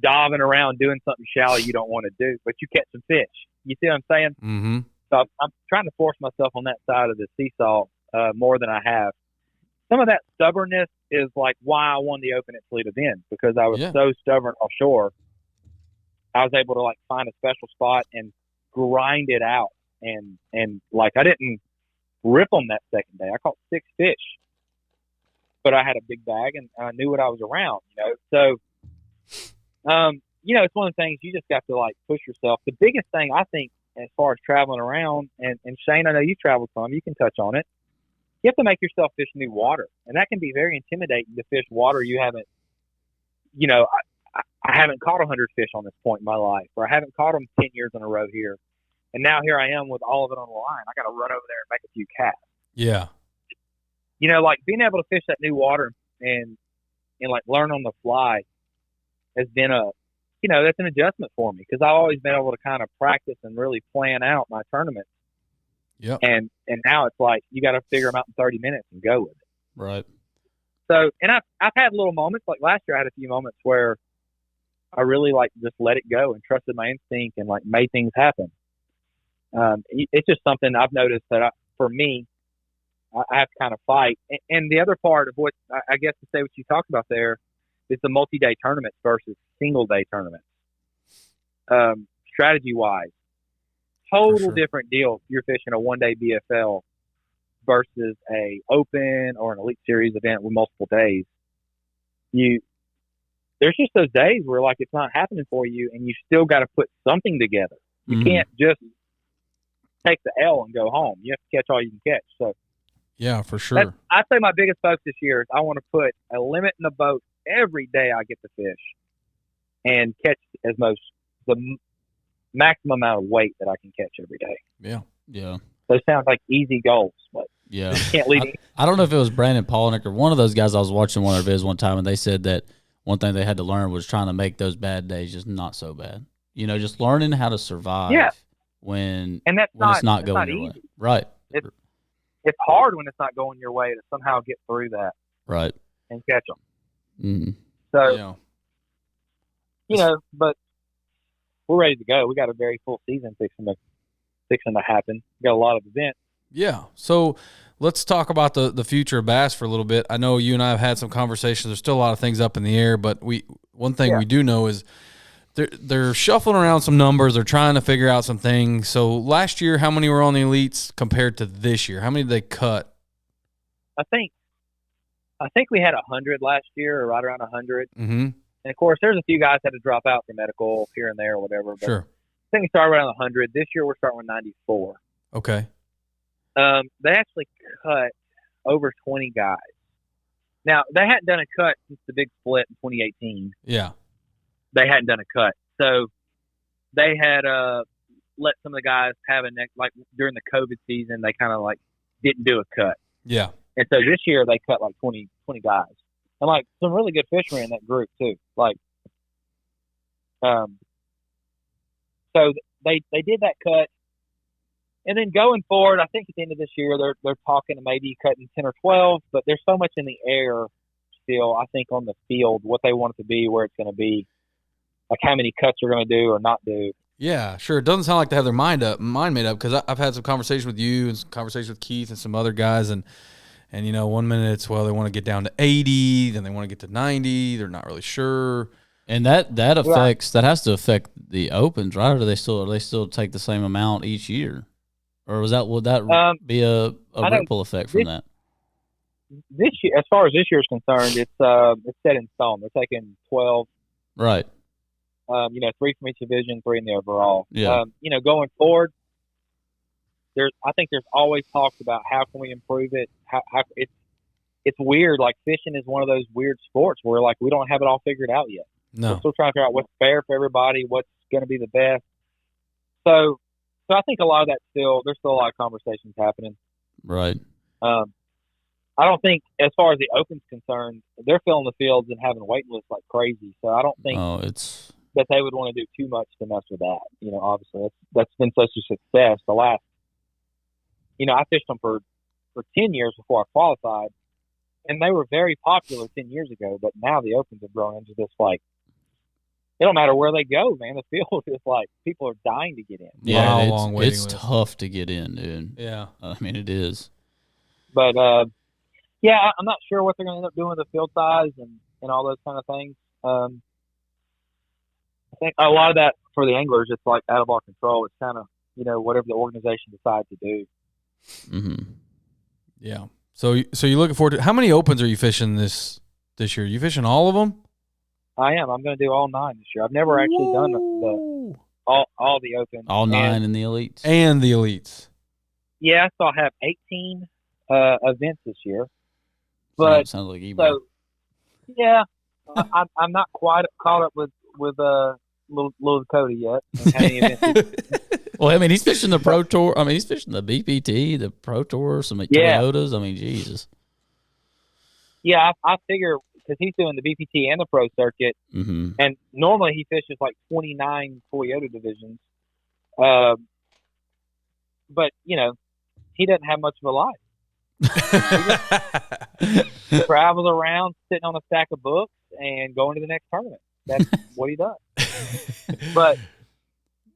diving around doing something shallow you don't want to do, but you catch some fish. You see what I'm saying? Mm-hmm. So I'm trying to force myself on that side of the seesaw more than I have. Some of that stubbornness is like why I won the Open at Toledo Bend, because I was so stubborn offshore. I was able to like find a special spot and grind it out, and like I didn't rip them that second day. I caught 6 fish, but I had a big bag and I knew what I was around. So it's one of the things you just got to like push yourself. The biggest thing I think as far as traveling around, and Shane, I know you've traveled some, you can touch on it. You have to make yourself fish new water, and that can be very intimidating to fish water you haven't. I haven't caught 100 fish on this point in my life, or I haven't caught them 10 years in a row here, and now here I am with all of it on the line. I got to run over there and make a few casts. Yeah. Like being able to fish that new water and like learn on the fly has been that's an adjustment for me, because I've always been able to kind of practice and really plan out my tournaments. Yeah. And now it's like you got to figure them out in 30 minutes and go with it. Right. So, and I've had little moments, like last year I had a few moments where I really like just let it go and trusted my instinct and like made things happen. It's just something I've noticed that for me, I have to kind of fight. And the other part of what I guess to say what you talked about there is the multi-day tournaments versus single-day tournaments. Strategy-wise, total different deal if you're fishing a one-day BFL versus a Open or an Elite Series event with multiple days. There's just those days where like it's not happening for you, and you still got to put something together. You can't just take the L and go home. You have to catch all you can catch. So yeah, for sure. I'd say my biggest focus this year is I want to put a limit in the boat every day I get to fish and catch the maximum amount of weight that I can catch every day. Yeah. Yeah. Those sound like easy goals, but yeah, can't leave. I don't know if it was Brandon Polnick or one of those guys. I was watching one of their vids one time, and they said that one thing they had to learn was trying to make those bad days just not so bad. Just learning how to survive when it's not going your way. Right. It's hard when it's not going your way to somehow get through that. Right. And catch them. Mm-hmm. So, but we're ready to go. We got a very full season fixing to happen. We got a lot of events. Yeah. So let's talk about the future of bass for a little bit. I know you and I have had some conversations. There's still a lot of things up in the air, but one thing we do know is they're shuffling around some numbers. They're trying to figure out some things. So last year, how many were on the elites compared to this year? How many did they cut? I think we had 100 last year, or right around 100. Mm-hmm. And of course, there's a few guys had to drop out for medical here and there or whatever. But sure. I think we started around 100. This year, we're starting with 94. Okay. They actually cut over 20 guys. Now, they hadn't done a cut since the big split in 2018. Yeah. They hadn't done a cut. So they had let some of the guys have like during the COVID season, they kind of like didn't do a cut. Yeah. And so this year they cut like 20 guys. And like some really good fishermen in that group too. Like, so they did that cut. And then going forward, I think at the end of this year, they're talking to maybe cutting 10 or 12, but there's so much in the air still, I think, on the field, what they want it to be, where it's going to be, like how many cuts they're going to do or not do. Yeah, sure. It doesn't sound like they have their mind made up, because I've had some conversations with you and some conversations with Keith and some other guys, and 1 minute it's, well, they want to get down to 80, then they want to get to 90. They're not really sure. And that affects that has to affect the opens, right? Or do they still take the same amount each year, or would that be a ripple effect from that? This year, as far as this year is concerned, it's set in stone. They're taking 12, right? 3 from each division, 3 in the overall. Yeah. Going forward, I think there's always talks about how can we improve it. How it's weird. Like fishing is one of those weird sports where like we don't have it all figured out yet. No. We're still trying to figure out what's fair for everybody, what's going to be the best. So I think a lot of that there's still a lot of conversations happening. Right. I don't think, as far as the Open's concerned, they're filling the fields and having waiting lists like crazy. So I don't think that they would want to do too much to mess with that. Obviously that's been such a success. The last, I fished them for 10 years before I qualified, and they were very popular 10 years ago. But now the Opens have grown into this like, it don't matter where they go, man. The field is like people are dying to get in. Yeah, it's tough to get in, dude. Yeah, I mean it is. But I'm not sure what they're going to end up doing with the field size and all those kind of things. I think a lot of that for the anglers, it's like out of our control. It's kind of whatever the organization decides to do. Mm-hmm. Yeah. So you're looking forward to, how many Opens are you fishing this year? You fishing all of them? I am. I'm going to do all 9 this year. I've never actually done all the Opens. All 9 in the elites. And the elites. Yeah, so I have 18 events this year. But sounds like eBay. So yeah, I'm not quite caught up with little Dakota yet. And how many events well, I mean, he's fishing the Pro Tour. I mean, he's fishing the BPT, the Pro Tour, some Toyotas. I mean, Jesus. Yeah, I figure because he's doing the BPT and the Pro Circuit, mm-hmm. and normally he fishes like 29 Toyota divisions. But he doesn't have much of a life. He travels around sitting on a stack of books and going to the next tournament. That's what he does. But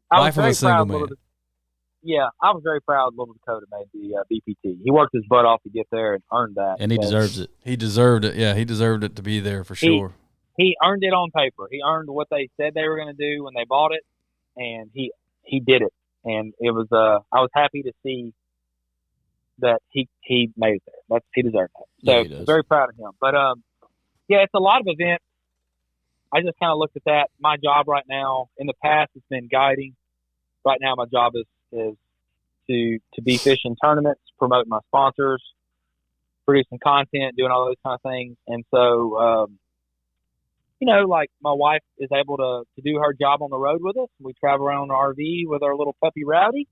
I was very proud. I was very proud little Dakota made the BPT. He worked his butt off to get there and earned that. And he deserves it. He deserved it. Yeah, he deserved it to be there for sure. He earned it on paper. He earned what they said they were going to do when they bought it, and he did it. And it was I was happy to see that he made it there. He deserved that. So very proud of him. But it's a lot of events. I just kind of looked at that. My job right now, in the past, it's been guiding. Right now, my job is to be fishing tournaments, promoting my sponsors, producing content, doing all those kind of things. And so, like my wife is able to do her job on the road with us. We travel around in our RV with our little puppy Rowdy.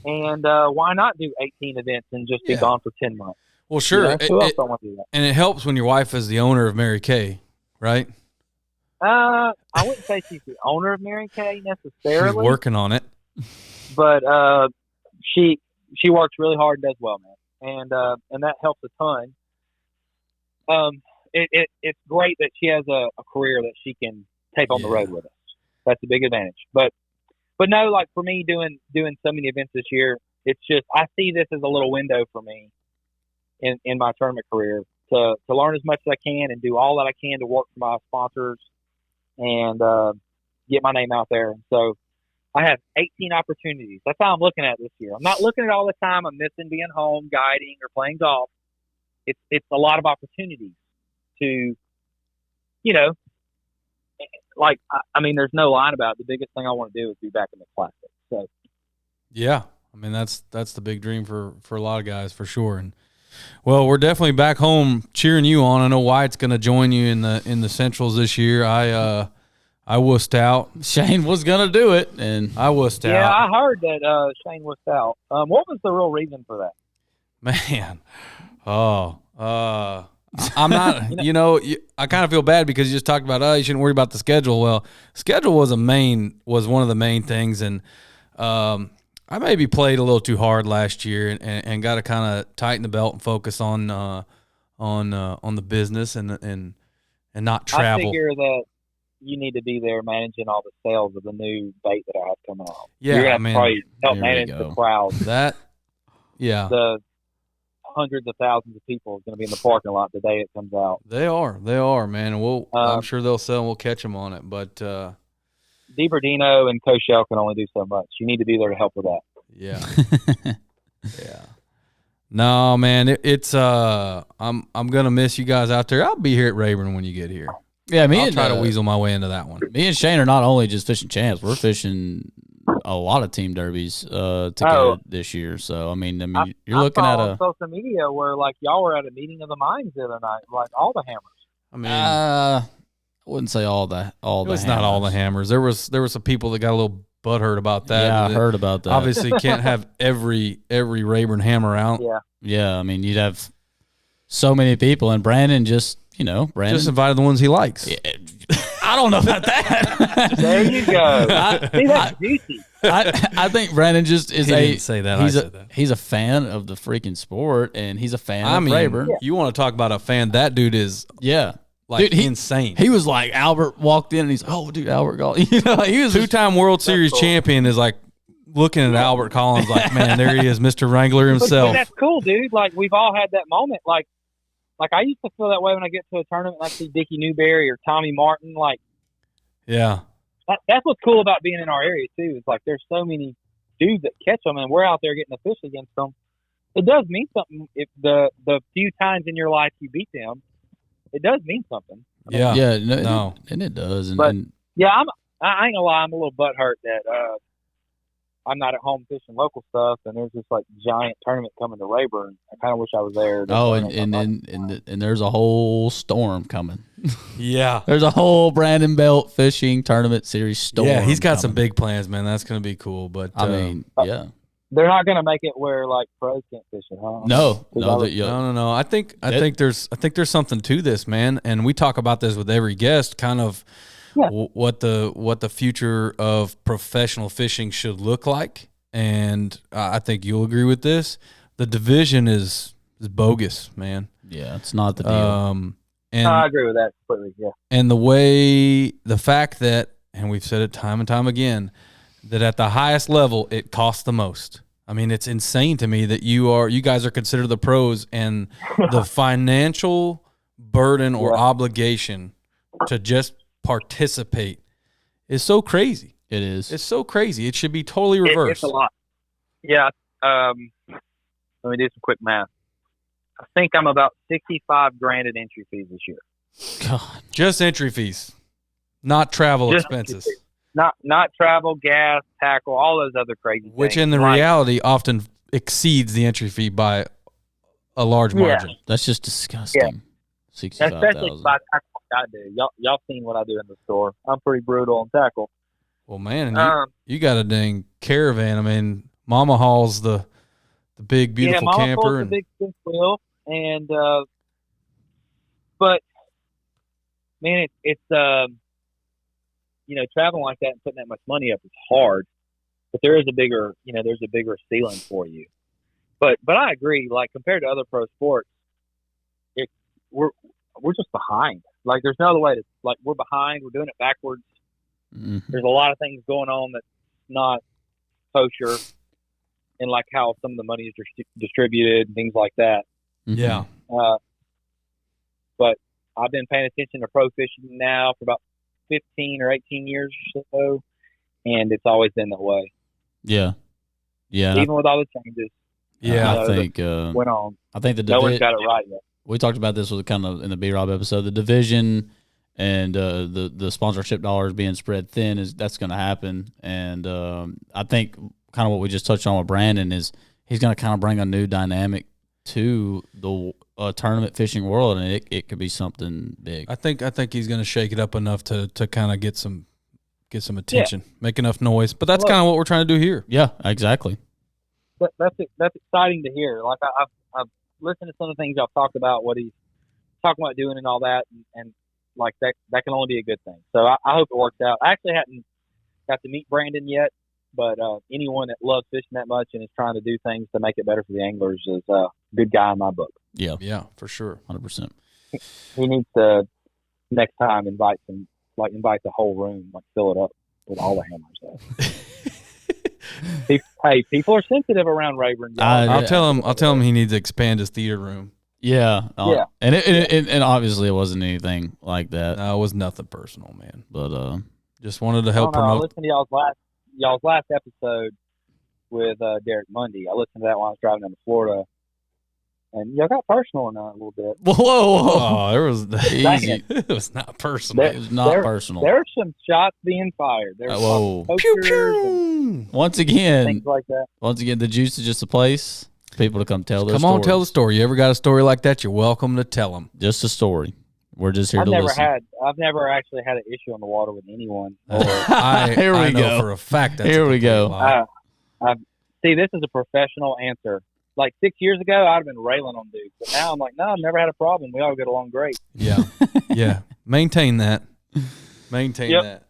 And why not do 18 events and just be gone for 10 months? Well, sure. Who else don't want to do that? And it helps when your wife is the owner of Mary Kay, right? I wouldn't say she's the owner of Mary Kay necessarily. She's working on it. But she works really hard and does well, man. And that helps a ton. It's great that she has a career that she can take on the road with us. That's a big advantage. But no, like for me doing so many events this year, it's just I see this as a little window for me in my tournament career to learn as much as I can and do all that I can to work for my sponsors and get my name out there. And so I have 18 opportunities. That's how I'm looking at it this year. I'm not looking at all the time I'm missing being home, guiding, or playing golf. It's a lot of opportunities to, like, I mean, there's no line about it. The biggest thing I want to do is be back in the Classic. So, yeah, I mean, that's the big dream for a lot of guys for sure. And well, we're definitely back home cheering you on. I know Wyatt's going to join you in the Centrals this year. I wussed out. Shane was going to do it, and I wussed out. Yeah, I heard that Shane wussed out. What was the real reason for that? Man, I'm not, I kind of feel bad because you just talked about, you shouldn't worry about the schedule. Well, schedule was one of the main things. And I maybe played a little too hard last year and got to kind of tighten the belt and focus on on the business and not travel. I figure that you need to be there managing all the sales of the new bait that I have coming out. Yeah, you're gonna probably help manage the crowd. Yeah, the hundreds of thousands of people is going to be in the parking lot the day it comes out. They are, man. And I'm sure they'll sell and we'll catch them on it. But DiBerdino and Coachelle can only do so much. You need to be there to help with that. Yeah. Yeah. No, man, it's I'm gonna miss you guys out there. I'll be here at Rayburn when you get here. Yeah, I'll try to weasel my way into that one. Me and Shane are not only just fishing champs, we're fishing a lot of team derbies together this year. So I mean, you're looking at a social media where like y'all were at a meeting of the minds the other night, like all the hammers. I mean, I wouldn't say all the. It's not all the hammers. There were some people that got a little butthurt about that. Yeah, I heard about that. Obviously, can't have every Rayburn hammer out. Yeah. I mean, you'd have so many people, and Brandon just invited the ones he likes. Yeah, I don't know about that. There you go. See, that's juicy. I think Brandon just is didn't say that. I said that. He's a fan of the freaking sport, and he's a fan of Rayburn. You want to talk about a fan? That dude is dude, insane. He was like, Albert walked in, and he's oh, dude, Albert Collins. He was two-time World Series champion. Is like looking at Albert Collins, like, man, there he is, Mr. Wrangler himself. But that's cool, dude. Like we've all had that moment. Like I used to feel that way when I get to a tournament and I see Dickie Newberry or Tommy Martin. Like, yeah. That's what's cool about being in our area too. It's like there's so many dudes that catch them, and we're out there getting a fish against them. It does mean something if the few times in your life you beat them. It does mean something. Yeah, and it does. I ain't gonna lie, I'm a little butthurt that I'm not at home fishing local stuff, and there's this like giant tournament coming to Rayburn. I kind of wish I was there. And there's a whole storm coming. Yeah, there's a whole Brandon Belt fishing tournament series storm. Yeah, he's got some big plans, man. That's gonna be cool. But I mean, they're not gonna make it where like pros can't fish it, huh? No. I think there's something to this, man. And we talk about this with every guest, kind of. Yeah. What the future of professional fishing should look like, and I think you'll agree with this. The division is bogus, man. Yeah, it's not the deal. And I agree with that completely. Yeah, and the fact that, and we've said it time and time again, that at the highest level it costs the most. I mean, it's insane to me that you guys are considered the pros, and the financial burden or obligation to just participate is so crazy. It is. It's so crazy. It should be totally reversed. It's a lot. Yeah. Let me do some quick math. I think I'm about $65,000 in entry fees this year. God, just entry fees, not travel expenses. Not travel, gas, tackle, all those other crazy things. Which in the reality often exceeds the entry fee by a large margin. That's just disgusting. Yeah. 65,000. Especially by tackle. I do. Y'all seen what I do in the store. I'm pretty brutal on tackle. Well, man, you got a dang caravan. I mean, Mama hauls the big beautiful camper and the big fifth wheel, and but man, it's traveling like that and putting that much money up is hard. But there's a bigger ceiling for you. But I agree. Like compared to other pro sports, we're just behind. Like there's no other way to, like, we're behind. We're doing it backwards. Mm-hmm. There's a lot of things going on that's not kosher, and like how some of the money is distributed and things like that. Yeah. But I've been paying attention to pro fishing now for about 15 or 18 years or so, and it's always been that way. Yeah. Yeah. Even with all the changes. Yeah. I think went on. I think no one's got it right yet. We talked about this with kind of in the B-Rob episode. The division and the sponsorship dollars being spread thin that's going to happen. And I think kind of what we just touched on with Brandon is he's going to kind of bring a new dynamic to the tournament fishing world, and it could be something big. I think he's going to shake it up enough to kind of get some attention, make enough noise. But that's kind of what we're trying to do here. Yeah, exactly. That's exciting to hear. Like I've listened to some of the things y'all talked about, what he's talking about doing and all that, and like that can only be a good thing. So I hope it works out. I actually hadn't got to meet Brandon yet, but anyone that loves fishing that much and is trying to do things to make it better for the anglers is a good guy in my book. Yeah, Yeah, for sure. 100%. He needs to next time invite the whole room, like fill it up with all the hammers. Hey, people are sensitive around Rayburn. I'll tell him he needs to expand his theater room. Yeah. Yeah. And obviously it wasn't anything like that. No, it was nothing personal, man. But just wanted to help I promote. listened to y'all's last episode with Derek Mundy. I listened to that while I was driving down to Florida. And y'all got personal in that a little bit. whoa. Oh, there was Easy. it was not personal. It was not personal. There's some shots being fired. There's Whoa. Pew pew. Once again, things like that. the juice is just a place for people to come tell their Come stories. on, tell the story. You ever got a story like that? You're welcome to tell them. Just a story. We're just here I've to never listen. actually had an issue on the water with anyone. Here we I know go. for a fact that's Here a we go. complete lie. See, this is a professional answer. Like 6 years ago, I'd have been railing on dudes, but now I'm like, no, I've never had a problem. We all get along great. Yeah. Yeah. Maintain that. Maintain Yep. that.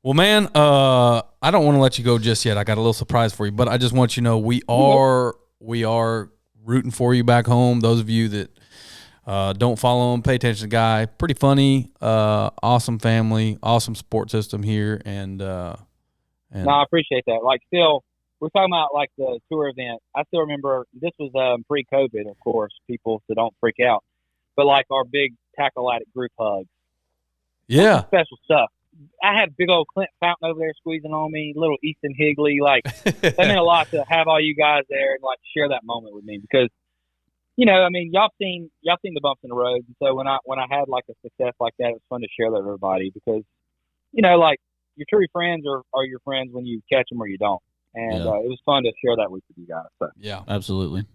Well, man, I don't want to let you go just yet. I got a little surprise for you, but I just want you to know we are rooting for you back home. Those of you that don't follow him, pay attention to the guy. Pretty funny, awesome family, awesome support system here, and No, I appreciate that. Like, still, we're talking about like the tour event. I still remember this was pre-COVID, of course, people, so don't freak out. But like our big tackle addict group hug, yeah, special stuff. I had big old Clint Fountain over there squeezing on me, little Easton Higley. Like, that meant a lot to have all you guys there and like share that moment with me because, you know, I mean, y'all seen the bumps in the road, and so when I had like a success like that, it was fun to share that with everybody because, you know, like your true friends are your friends when you catch them or you don't. And it was fun to share that with you guys. So. yeah, Absolutely.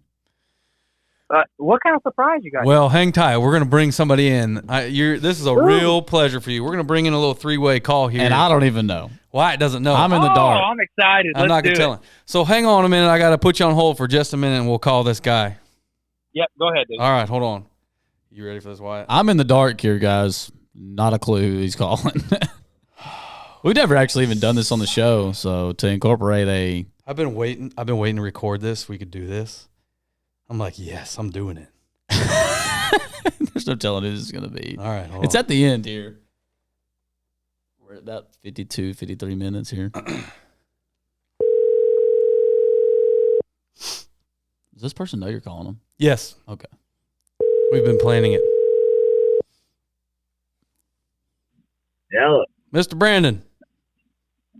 What kind of surprise you guys? Well, hang tight. We're gonna bring somebody in. This is a real pleasure for you. We're gonna bring in a little three-way call here. And I don't even know. Wyatt doesn't know. I'm in the dark. I'm excited. I'm not gonna tell him. So hang on a minute. I gotta put you on hold for just a minute, and we'll call this guy. Yep, go ahead, dude. All right, hold on. You ready for this, Wyatt? I'm in the dark here, guys. Not a clue who he's calling. We've never actually even done this on the show, so to incorporate I've been waiting to record this. We could do this. I'm like, yes, I'm doing it. there's no telling who this is going to be. All right, hold It's on. at the end here. We're at about 52, 53 minutes here. Does this person know you're calling them? Yes, Okay. we've been planning it. Hello. Mr. Brandon.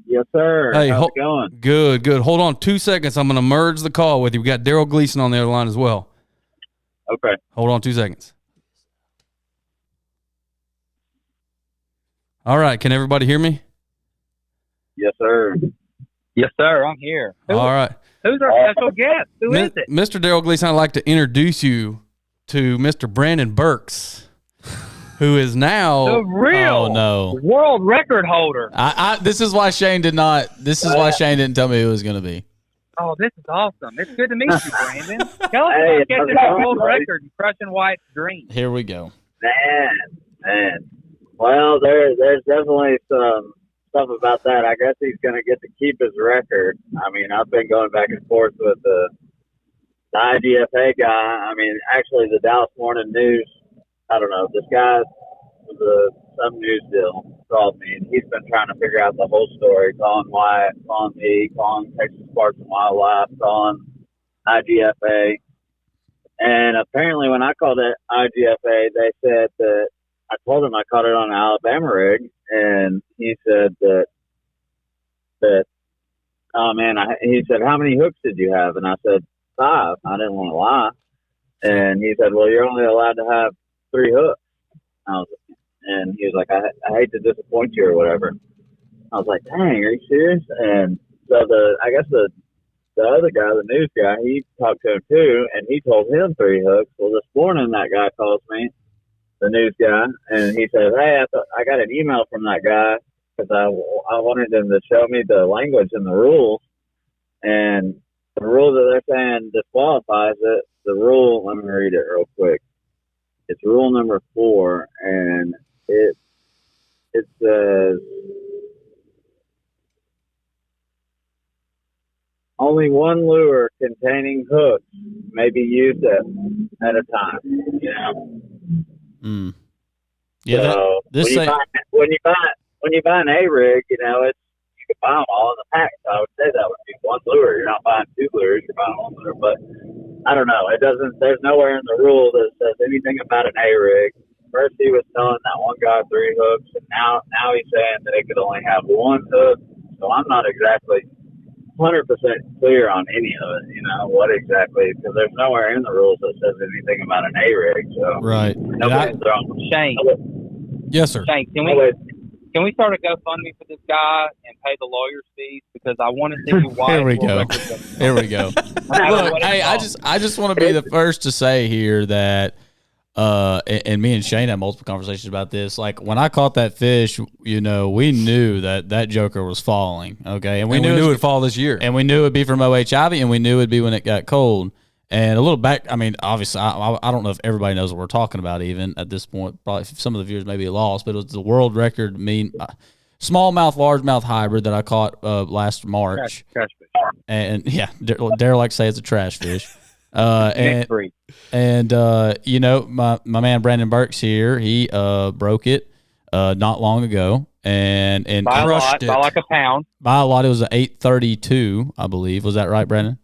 Yes, sir. Hey, how's it going? Good. Hold on 2 seconds. I'm going to merge the call with you. We got Daryl Gleason on the other line as well. Okay. Hold on 2 seconds. All right. Can everybody hear me? Yes, sir. Yes, sir. I'm here. All right. Who's our special guest? Who is it? Mr. Daryl Gleason, I'd like to introduce you to Mr. Brandon Burks, who is now The real Oh, no. world record holder. This is why Shane didn't tell me who it was going to be. Oh, this is awesome. It's good to meet you, Brandon. Tell us Hey, about catching how's it a world going, buddy? record and crushing White's dream. Here we go. Man. Well, there's definitely some stuff about that. I guess he's going to get to keep his record. I mean, I've been going back and forth with the IDFA guy. I mean, actually, the Dallas Morning News. I don't know. This guy with some news deal called me, and he's been trying to figure out the whole story. Calling Wyatt, calling me, calling Texas Parks and Wildlife, calling IGFA. And apparently, when I called it IGFA, they said that I told him I caught it on an Alabama rig, and he said that oh man, he said, how many hooks did you have? And I said 5. I didn't want to lie. And he said, well, you're only allowed to have 3 hooks. And he was like, I hate to disappoint you or whatever. I was like, dang, are you serious? And so I guess the other guy, the news guy, he talked to him too, and he told him 3 hooks. Well, this morning that guy calls me, the news guy, and he says, hey, I got an email from that guy because I wanted him to show me the language and the rules. And the rule that they're saying disqualifies it, the rule, let me read it real quick. It's rule number 4, and it says only one lure containing hooks may be used at a time. You know. Mm. Yeah. So when you buy an A rig, you know, you can buy them all in the pack. So I would say that would be one lure. You're not buying two lures. You're buying one lure. But I don't know. It doesn't. There's nowhere in the rule that says anything about an A rig. First he was telling that one guy 3 hooks, and now he's saying that it could only have 1 hook. So I'm not exactly 100% clear on any of it. You know what exactly? Because there's nowhere in the rules that says anything about an A rig. So Right. nobody's throwing. Shane. Yes, sir. Shane, can we start a GoFundMe for this guy and pay the lawyer's fees? Because I want to see you why. Here we go. Here we go. Look, hey, I just want to be the first to say here that and me and Shane had multiple conversations about this. Like when I caught that fish, you know, we knew that joker was falling. Okay, and we knew it would fall this year, and we knew it'd be from OHIV, and we knew it'd be when it got cold. And a little back, I mean, obviously, I don't know if everybody knows what we're talking about even at this point. Probably some of the viewers may be lost, but it was the world record smallmouth, largemouth hybrid that I caught last March. Trash fish. And yeah, Daryl likes to say it's a trash fish. And you know, my man Brandon Burks here, he broke it not long ago and crushed it by like a pound. By a lot, it was an 832, I believe. Was that right, Brandon?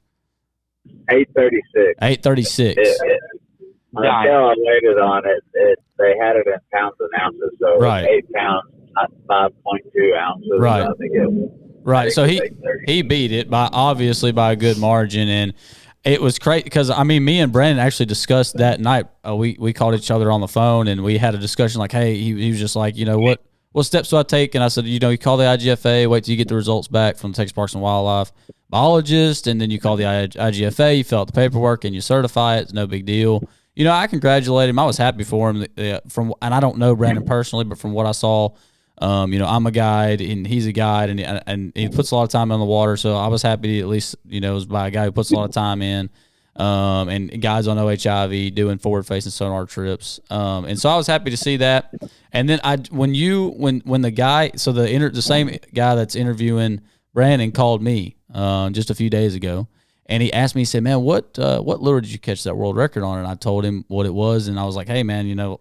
836. 836. Until I waited on it, they had it in pounds and ounces, so right. 8 pounds, not 5.2 ounces. Right. I think it was, right. So he beat it obviously by a good margin, and it was crazy because I mean, me and Brandon actually discussed that night. We called each other on the phone and we had a discussion. Like, hey, he was just like, you know, what steps do I take? And I said, you know, you call the IGFA, wait till you get the results back from the Texas Parks and Wildlife biologist, and then you call the IGFA, you fill out the paperwork, and you certify it. It's no big deal. You know, I congratulate him. I was happy for him. And I don't know Brandon personally, but from what I saw, you know, I'm a guide and he's a guide, and he puts a lot of time on the water. So I was happy to at least, you know, it was by a guy who puts a lot of time in, and guys on OHIV doing forward facing sonar trips. And so I was happy to see that. And then when the guy, so the same guy that's interviewing Brandon called me just a few days ago, and he asked me, he said, man, what lure did you catch that world record on? And I told him what it was, and I was like, hey man, you know,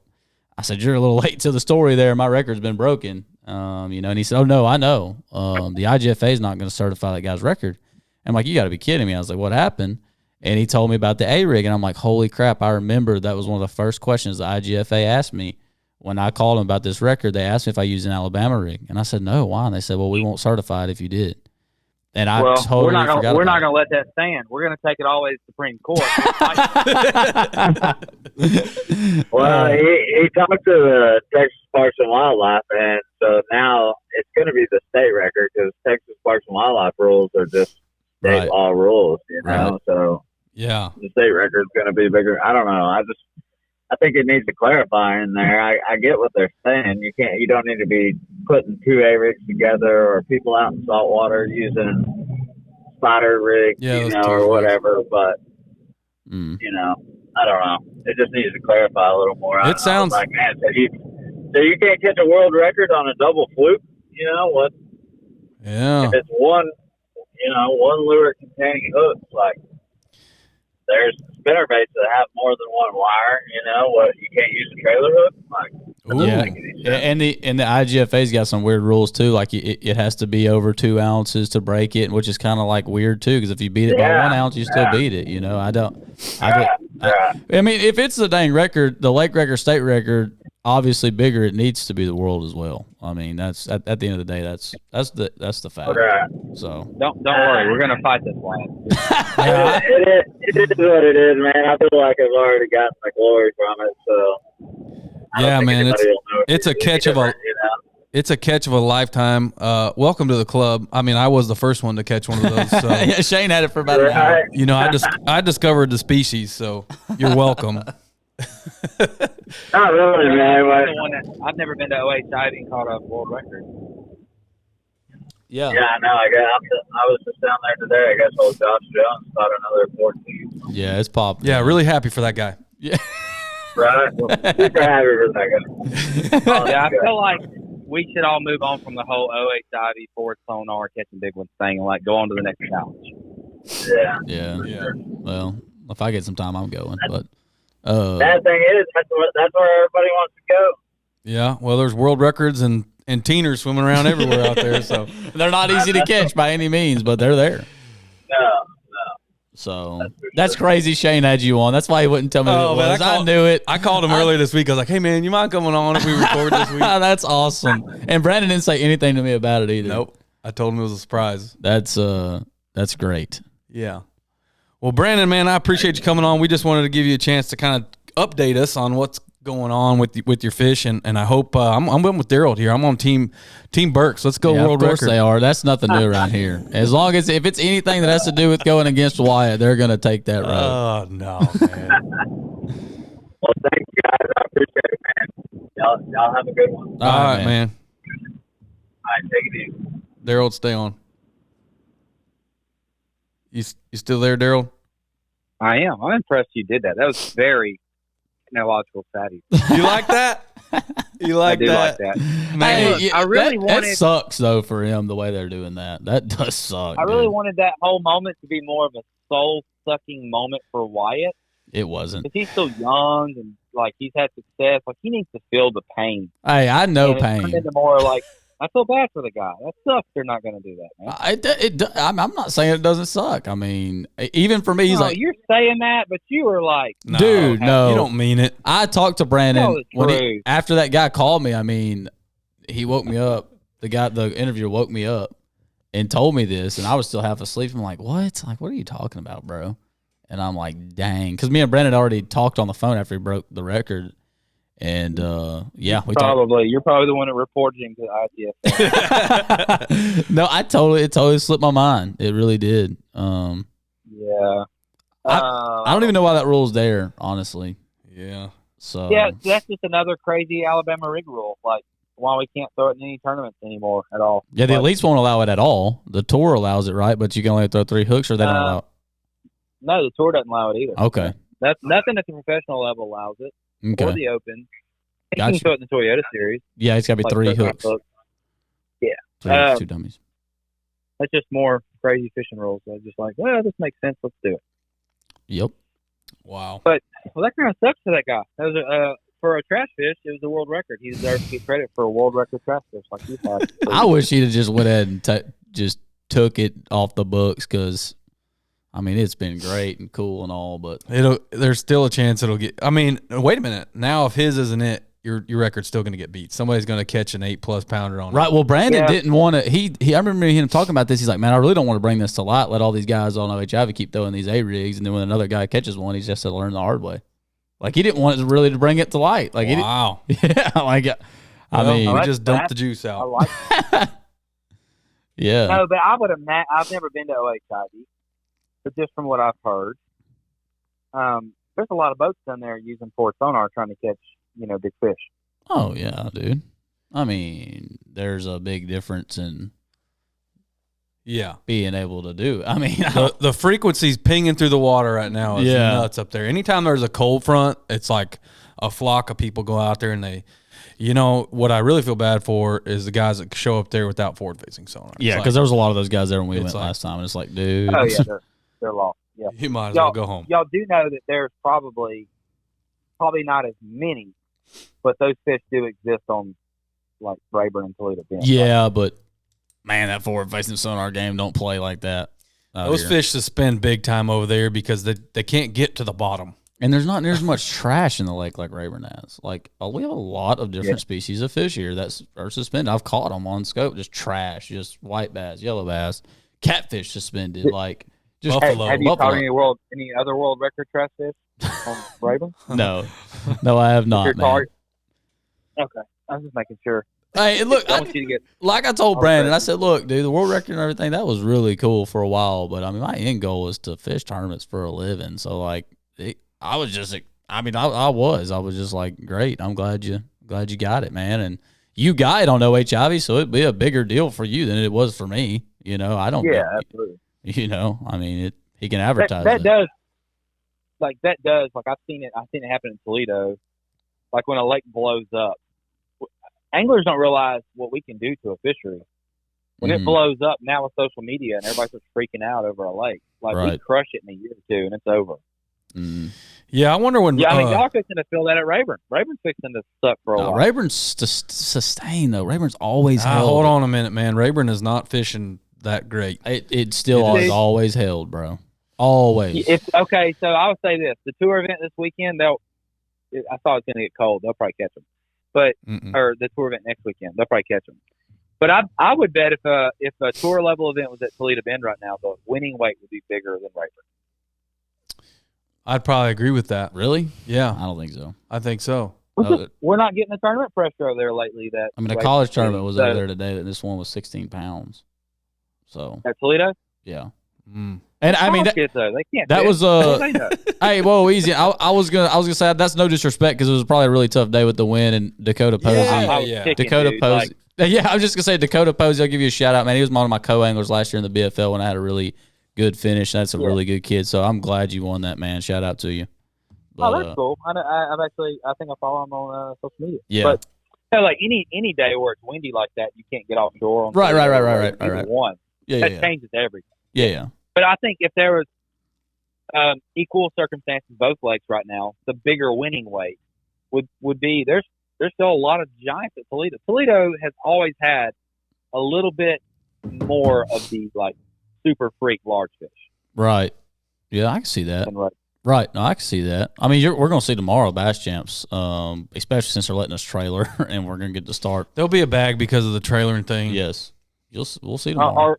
I said, you're a little late to the story there. My record's been broken. You know, and he said, oh no, I know. The IGFA is not going to certify that guy's record. I'm like, you got to be kidding me. I was like, what happened? And he told me about the A rig, and I'm like, holy crap! I remember that was one of the first questions the IGFA asked me when I called them about this record. They asked me if I used an Alabama rig, and I said no. Why? And they said, well, we won't certify it if you did. And I totally we're not forgot. We're not going to let that stand. We're going to take it all the way to the Supreme Court. Well, he talked to the Texas Parks and Wildlife, and so now it's going to be the state record because Texas Parks and Wildlife rules are just state law rules, you know. Right. So yeah, the state record is going to be bigger. I don't know. I think it needs to clarify in there. I get what they're saying. You don't need to be putting 2 A rigs together, or people out in saltwater using spotter rigs, you know, or whatever. But you know, I don't know. It just needs to clarify a little more. It sounds like, man, so you can't catch a world record on a double fluke. You know what? Yeah. If it's one lure containing hooks, like. There's spinner baits that have more than one wire. You know what? You can't use a trailer hook. Like, and the IGFA's got some weird rules too. Like it has to be over 2 ounces to break it, which is kind of like weird too. Because if you beat it by 1 ounce, you still beat it. You know, I mean, if it's the dang record, the lake record, state record, obviously bigger, it needs to be the world as well. I mean, that's at the end of the day, that's the fact. Right. So don't worry, we're gonna fight this one. It is what it is, man. I feel like I've already gotten the glory from it. So yeah, man, it's a catch of a it's a catch of a lifetime. Welcome to the club. I mean, I was the first one to catch one of those. So. Yeah, Shane had it for about an hour. You know, I discovered the species, so you're welcome. Not really, man. I've never been to OHIV and caught a world record. Yeah. Yeah, I know. I was just down there today. I guess old Josh Jones caught another 14. Yeah, it's popping. Yeah, really happy for that guy. Yeah. Right? Super happy for that guy. Yeah, I feel like we should all move on from the whole OHIV forward sonar catching big ones thing and like go on to the next challenge. Yeah. Well, if I get some time, I'm going. But Bad thing is, that's where everybody wants to go. Yeah. Well, there's world records and teeners swimming around everywhere out there. So they're not easy to catch by any means, but they're there. No. So that's crazy. Shane had you on. That's why he wouldn't tell me who it was. I knew it. I called him earlier this week. I was like, "Hey man, you mind coming on if we record this week?" That's awesome. And Brandon didn't say anything to me about it either. Nope. I told him it was a surprise. That's great. Yeah. Well, Brandon, man, I appreciate you coming on. We just wanted to give you a chance to kind of update us on what's going on with your fish, and I hope I'm with Darold here. I'm on team Burks. Let's go world record. Of course they are. That's nothing new around here. As long as if it's anything that has to do with going against Wyatt, they're going to take that road. Oh no, man. Well, thank you guys. I appreciate it, man. Y'all have a good one. All right, man. All right, take it easy. Darold, stay on. You still there, Daryl? I am. I'm impressed you did that. That was very technological savvy. You like that? You like I do that? like that. Man, I really wanted. That sucks though for him the way they're doing that. That does suck. I really wanted that whole moment to be more of a soul sucking moment for Wyatt. It wasn't. Because he's still young and like he's had success. Like he needs to feel the pain. Hey, I know and pain. It turned into more like I feel bad for the guy. That sucks. They're not going to do that, man. I'm not saying it doesn't suck. I mean, even for me, he's like, you're saying that, but you were like, dude, no, you don't mean it. I talked to Brandon when after that guy called me. I mean, he woke me up. The interviewer woke me up and told me this, and I was still half asleep. I'm like, what? Like, what are you talking about, bro? And I'm like, dang, because me and Brandon already talked on the phone after he broke the record. And yeah, you're probably the one that reported him to ITF. No, it totally slipped my mind. It really did. Yeah, I don't even know why that rule's there, honestly. Yeah. So yeah, that's just another crazy Alabama rig rule. Like why we can't throw it in any tournaments anymore at all. Yeah, the elites won't allow it at all. The tour allows it, right? But you can only throw 3 hooks, or they don't allow it. No, the tour doesn't allow it either. Okay, that's nothing at the professional level allows it. Okay. Or the Open. Gotcha. You can throw it in the Toyota Series. Yeah, it's got to be 3 hooks. Yeah. 2 dummies. That's just more crazy fishing rules. So just like, well, this makes sense. Let's do it. Yep. Wow. But that kind of sucks for that guy. That was for a trash fish. It was a world record. He deserves to get credit for a world record trash fish like he's had. I wish he'd have just went ahead and just took it off the books because, I mean, it's been great and cool and all, but there's still a chance it'll get. I mean, wait a minute. Now, if his isn't it, your record's still going to get beat. Somebody's going to catch an 8+ pounder on it. Right. Well, Brandon didn't want to. He. I remember him talking about this. He's like, man, I really don't want to bring this to light. Let all these guys on OHIV keep throwing these A rigs, and then when another guy catches one, he's just to learn the hard way. Like he didn't want it really to bring it to light. Like wow. Yeah. Like I mean, we just dumped the juice out. I like it. Yeah. No, but I would have. I've never been to OHIV, but just from what I've heard, there's a lot of boats down there using Ford sonar trying to catch big fish. Oh yeah, dude. I mean, there's a big difference in being able to do. I mean, the frequency's pinging through the water right now is nuts up there. Anytime there's a cold front, it's like a flock of people go out there and they, what I really feel bad for is the guys that show up there without forward-facing sonar. Yeah, because there was a lot of those guys there when we went last time, and it's like, dude. Oh yeah, they're lost. Yeah, you might as well go home. Y'all do know that there's probably not as many, but those fish do exist on like Rayburn and Toledo Bend. Yeah, but man, that forward-facing sonar game don't play like that. Those fish suspend big time over there because they can't get to the bottom. And there's not near as much trash in the lake like Rayburn has. Like we have a lot of different species of fish here that are suspended. I've caught them on scope, just trash, just white bass, yellow bass, catfish suspended, like just buffalo. Have you caught any other world record trash fish on Rayburn? No, I have not, man. Okay, I was just making sure. Hey, look, like I told Brandon, I said, look, dude, the world record and everything, that was really cool for a while. But, I mean, my end goal was to fish tournaments for a living. So, like, I was just like, great. I'm glad you got it, man. And you got it on OHIV, so it'd be a bigger deal for you than it was for me. I don't. Yeah, absolutely. I mean, he can advertise that does. Like, I've seen it happen in Toledo. Like, when a lake blows up. Anglers don't realize what we can do to a fishery. When it blows up now with social media and everybody's just freaking out over a lake, like we crush it in a year or two and it's over. Yeah, I wonder when. Yeah, I mean, y'all fixing to feel that at Rayburn. Rayburn's fixing to suck for a while. Rayburn's sustained though. Rayburn's always held. Hold on a minute, man. Rayburn is not fishing that great. It still is always held, bro. Always. It's okay. So I would say this: the tour event this weekend, I thought it was going to get cold. They'll probably catch them, but or the tour event next weekend, they'll probably catch them. But I would bet if a tour level event was at Toledo Bend right now, the winning weight would be bigger than Rayburn. I'd probably agree with that. Really? Yeah. I don't think so. I think so. We're not getting the tournament pressure over there lately. The college tournament was over there today. That this one was 16 pounds. So at Toledo? Yeah. Mm. And I mean, kids, though, they can't. That was hey, whoa, easy. I was gonna say that's no disrespect because it was probably a really tough day with the wind and Dakota Posey. Dakota Posey. Yeah, I was just gonna say Dakota Posey. I'll give you a shout out, man. He was one of my co-anglers last year in the BFL when I had a really good finish. That's a really good kid. So I'm glad you won that, man. Shout out to you. But, that's cool. I think I follow him on social media. Yeah. But like any day where it's windy like that, you can't get offshore. On right. One. Yeah, that changes everything. Yeah. But I think if there was equal circumstances both lakes right now, the bigger winning weight would be there's still a lot of giants at Toledo. Toledo has always had a little bit more of these like super freak large fish. Right. Yeah, I can see that. Right. No, I can see that. I mean, we're going to see tomorrow Bass Champs, especially since they're letting us trailer and we're going to get to start. There'll be a bag because of the trailering thing. Yes. We'll see tomorrow.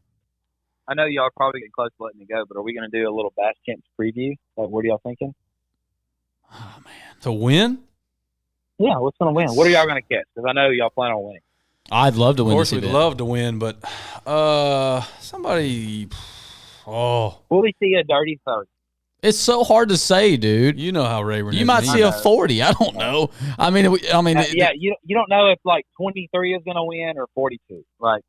I know y'all are probably getting close to letting me go, but are we going to do a little Bass Champs preview? What are y'all thinking? Oh, man. To win? Yeah, what's going to win? What are y'all going to catch? Because I know y'all plan on winning. I'd love to win. Of course, we'd love to win, but somebody. Oh, will we see a dirty 30? It's so hard to say, dude. You know how Rayburn is. You might see a 40. I don't know. I mean, you don't know if like 23 is going to win or 42. Like,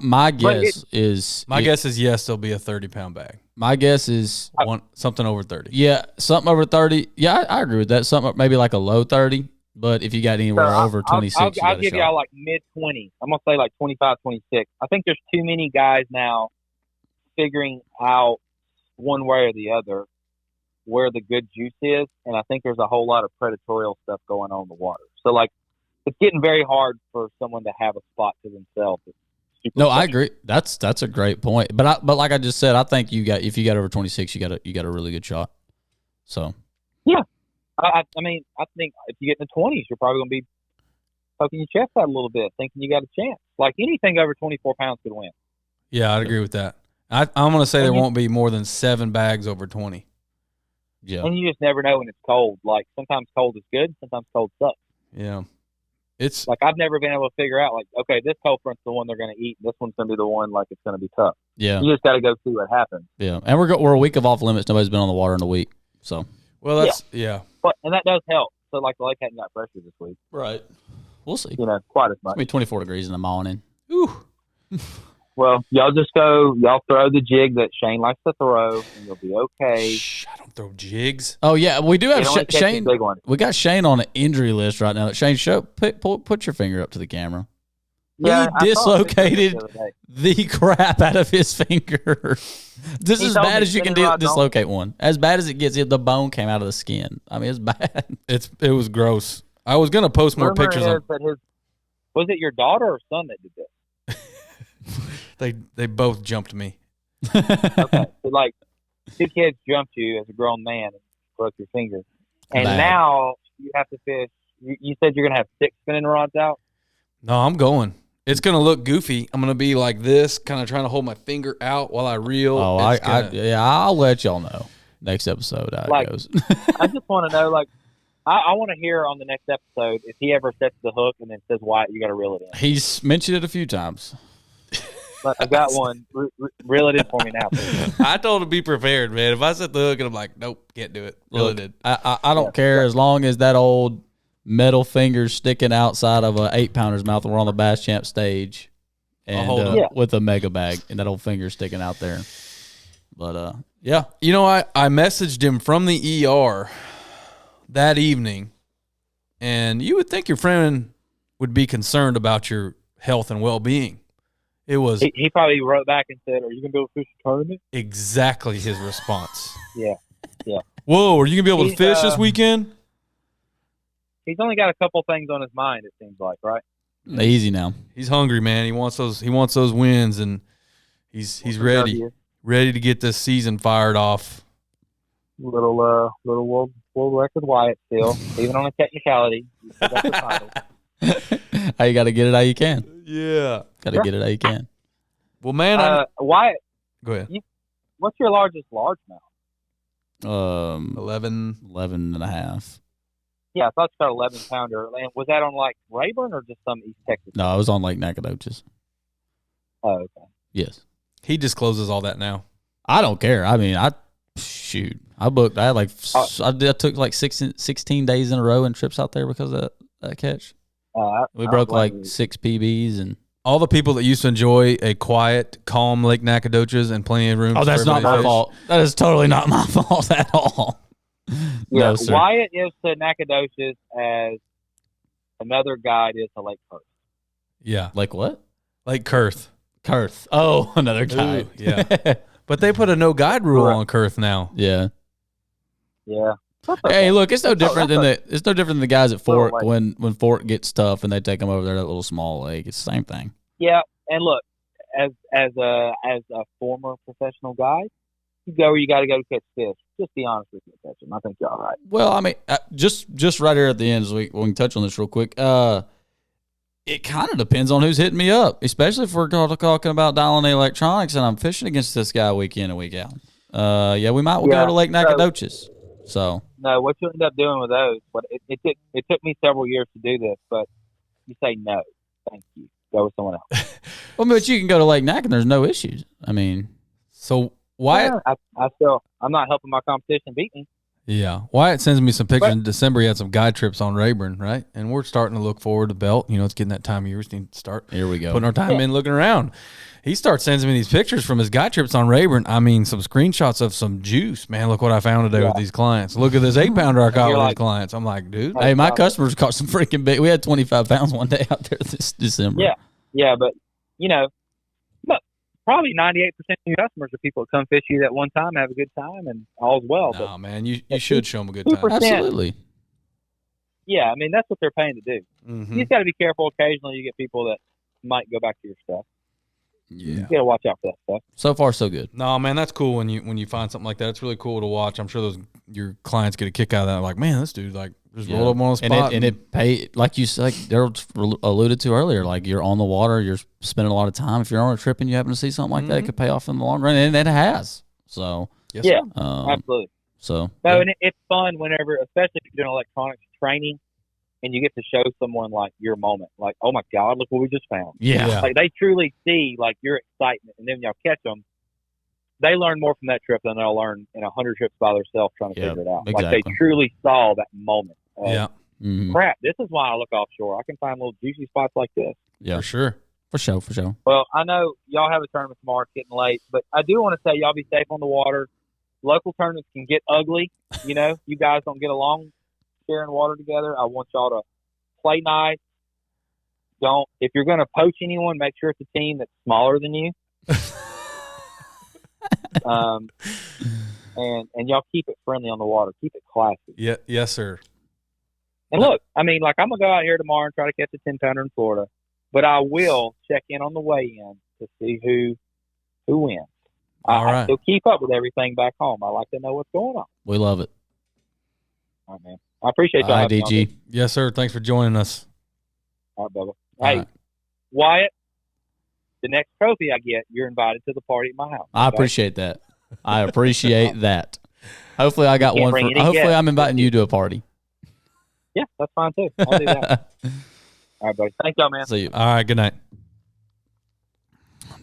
my guess is yes, there'll be a 30-pound bag. My guess is something over 30. Yeah, something over 30. Yeah, I agree with that. Something maybe like a low 30. But if you got anywhere over 26, I'll give y'all like mid-20s. I'm going to say like 25, 26. I think there's too many guys now figuring out one way or the other where the good juice is, and I think there's a whole lot of predatorial stuff going on in the water. So, like, it's getting very hard for someone to have a spot to themselves. No, I agree. That's a great point. But like I just said, I think if you got over 26, you got a really good shot. So yeah. I mean, I think if you get in the 20s, you're probably going to be poking your chest out a little bit, thinking you got a chance. Like anything over 24 pounds could win. Yeah, I'd agree with that. I'm going to say there won't be more than 7 bags over 20. Yeah. And you just never know when it's cold. Like sometimes cold is good, sometimes cold sucks. Yeah. It's like I've never been able to figure out like, okay, this cold front's the one they're going to eat. This one's going to be the one like it's going to be tough. Yeah. You just got to go see what happens. Yeah. And we're a week of off limits. Nobody's been on the water in a week. So. Well, that's But and that does help. So like the lake hadn't got pressure this week. Right. We'll see. Quite as much. It's gonna be 24 degrees in the morning. Ooh. Well, y'all throw the jig that Shane likes to throw, and you'll be okay. Shh, I don't throw jigs. Oh yeah, we do have Shane. Big one. We got Shane on an injury list right now. Shane, put your finger up to the camera. Yeah, he dislocated the crap out of his finger. This is as bad as you can dislocate one. As bad as it gets, the bone came out of the skin. I mean, it's bad. It was gross. I was gonna post more pictures. Was it your daughter or son that did this? They both jumped me. Okay, so like 2 kids jumped you as a grown man and broke your finger, and now you have to fish. You said you're gonna have 6 spinning rods out. No, I'm going. It's going to look goofy. I'm going to be like this, kind of trying to hold my finger out while I reel. Oh, I'll let y'all know next episode how it goes. I just want to know, like, I want to hear on the next episode if he ever sets the hook and then says, "Why you got to reel it in." He's mentioned it a few times. But I got one. Reel it in for me now, please. I told him to be prepared, man. If I set the hook and I'm like, nope, can't do it. Reel it in. I don't care as long as that old metal fingers sticking outside of an 8-pounder's mouth when we're on the Bass Champ stage and with a mega bag and that old finger sticking out there. But yeah. You know, I messaged him from the ER that evening, and you would think your friend would be concerned about your health and well-being. It was He probably wrote back and said, "Are you gonna be able to fish a tournament?" exactly his response. Yeah. Whoa, are you gonna be able to He's, fish this weekend? He's only got a couple things on his mind. It seems like, right? Easy now. He's hungry, man. He wants those wins, and he's ready to get this season fired off. Little world record Wyatt still, even on a technicality. You still got the title. How you got to get it how you can. Yeah. Got to get it how you can. Well, man, Wyatt, go ahead. what's your largest largemouth? 11 and a half. Yeah, I thought you got 11 pounder. And was that on like Rayburn or just some East Texas? No, I was on Lake Nacogdoches. Oh, okay. Yes. He discloses all that now. I don't care. I mean, I booked. I had I took like 16 days in a row in trips out there because of that catch. We broke like 6 PBs and. All the people that used to enjoy a quiet, calm Lake Nacogdoches and plenty of room. Oh, that's not my fault. That is totally not my fault at all. Yeah, No, sir. Wyatt is to Nacogdoches as another guide is to Lake Perth. Yeah. Like what? Lake Kurth. Kurth. Oh, another guy. Ooh, yeah. But they put a no guide rule on Kurth now. Yeah. Yeah. Hey, look, it's no different than the guys at Fort lake. when Fort gets tough and they take them over there to that little small lake. It's the same thing. Yeah, and look, as a former professional guide, you go where you got to go to catch fish. Just be honest with you, catch them. I think you're all right. Well, I mean, just right here at the end, so we can touch on this real quick. It kind of depends on who's hitting me up, especially if we're talking about dialing the electronics and I'm fishing against this guy week in and week out. Yeah, we might go to Lake Nacogdoches. So no, what you end up doing with those? But it took me several years to do this, but you say no, thank you, go with someone else. well, but you can go to Lake Nac and there's no issues. I mean, so Wyatt, I'm not helping my competition beat me. Yeah, Wyatt sends me some pictures in December. He had some guide trips on Rayburn, right? And we're starting to look forward to Belt. You know, it's getting that time of year. We need to start here we go putting our time in looking around. He starts sending me these pictures from his guide trips on Rayburn. I mean, some screenshots of some juice. Man, look what I found today with these clients. Look at this 8-pounder I caught with these clients. I'm like, dude. Hey, my customers caught some freaking big. We had 25 pounds one day out there this December. Yeah, but you know, probably 98% of your customers are people that come fish you that one time, have a good time, and all's well. No, man, you should show them a good time. Absolutely. Yeah, I mean, that's what they're paying to do. Mm-hmm. You just got to be careful. Occasionally, you get people that might go back to your stuff. Yeah, you got to watch out for that stuff. So far, so good. No, man, that's cool when you find something like that. It's really cool to watch. I'm sure your clients get a kick out of that. Like, man, this dude just rolled up on the spot. And it pay like you said, like Daryl alluded to earlier. Like you're on the water, you're spending a lot of time. If you're on a trip and you happen to see something like that, it could pay off in the long run, and it has. So yes, absolutely. So and it's fun whenever, especially if you're doing electronics training, and you get to show someone like your moment, like, oh my God, look what we just found. Yeah. Like they truly see like your excitement, and then when y'all catch them, they learn more from that trip than they'll learn in 100 trips by themselves trying to figure it out. Exactly. Like they truly saw that moment. Mm-hmm. Crap, this is why I look offshore. I can find little juicy spots like this. Yeah, for sure. For sure. Well, I know y'all have a tournament tomorrow. It's getting late, but I do want to say y'all be safe on the water. Local tournaments can get ugly. You know, you guys don't get along sharing water together. I want y'all to play nice. If you're going to poach anyone, make sure it's a team that's smaller than you. And y'all keep it friendly on the water. Keep it classy. Yeah, yes, sir. And look, I mean, like I'm gonna go out here tomorrow and try to catch a 10-pounder in Florida, but I will check in on the way in to see who wins. I still keep up with everything back home. I like to know what's going on. We love it. All right, man. I appreciate y'all. Hi, DG. Yes, sir. Thanks for joining us. All right, Bubba. Hey, Wyatt, the next trophy I get, you're invited to the party at my house. I appreciate that. I appreciate that. Hopefully, I got one. Hopefully, I'm inviting you to a party. Yeah, that's fine too. I'll do that. All right, buddy. Thank y'all, man. See you. All right, good night.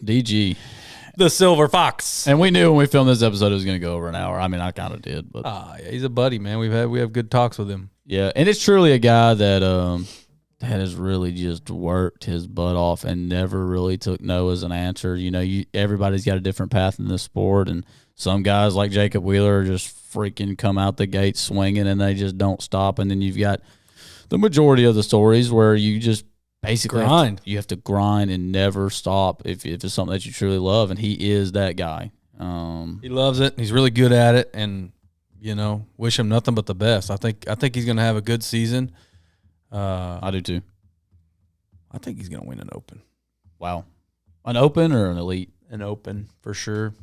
DG. The Silver Fox. And we knew when we filmed this episode it was going to go over an hour. I mean, I kind of did. But yeah, he's a buddy, man. We have good talks with him. Yeah, and it's truly a guy that that has really just worked his butt off and never really took no as an answer. You know, everybody's got a different path in this sport, and some guys like Jacob Wheeler just freaking come out the gate swinging and they just don't stop. And then you've got the majority of the stories where you just basically you have to grind and never stop if it's something that you truly love, and he is that guy. He loves it. He's really good at it, and wish him nothing but the best. I think he's going to have a good season. I do too. I think he's going to win an Open. Wow, an Open or an Elite? An Open for sure.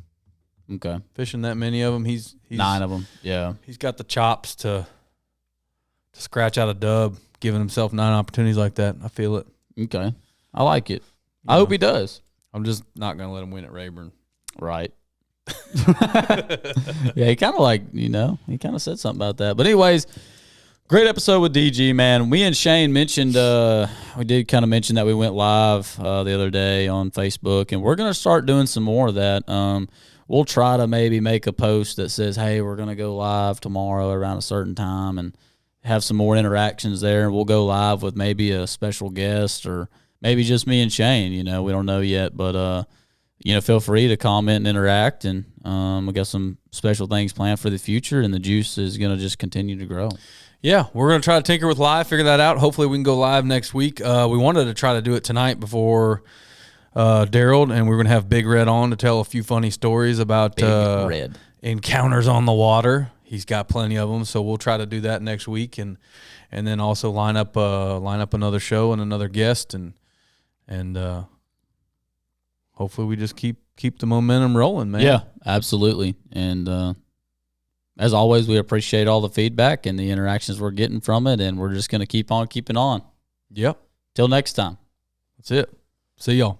Okay, fishing that many of them, he's 9 of them. Yeah, he's got the chops to scratch out a dub, giving himself 9 opportunities like that. I feel it. Okay, I like it. I hope he does. I'm just not going to let him win at Rayburn. Right. Yeah, he kind of said something about that. But anyways, great episode with DG, man. Me and Shane mentioned, we did kind of mention that we went live the other day on Facebook, and we're going to start doing some more of that. We'll try to maybe make a post that says, hey, we're going to go live tomorrow around a certain time and have some more interactions there. And we'll go live with maybe a special guest or maybe just me and Shane. We don't know yet, but feel free to comment and interact, and we got some special things planned for the future, and the juice is going to just continue to grow. Yeah, we're going to try to tinker with live, figure that out. Hopefully we can go live next week. We wanted to try to do it tonight before Darold, and we're going to have Big Red on to tell a few funny stories about encounters on the water. He's got plenty of them, so we'll try to do that next week, and then also line up another show and another guest, and hopefully we just keep the momentum rolling, man. Yeah, absolutely. And as always, we appreciate all the feedback and the interactions we're getting from it, and we're just going to keep on keeping on. Yep. Till next time. That's it. See y'all.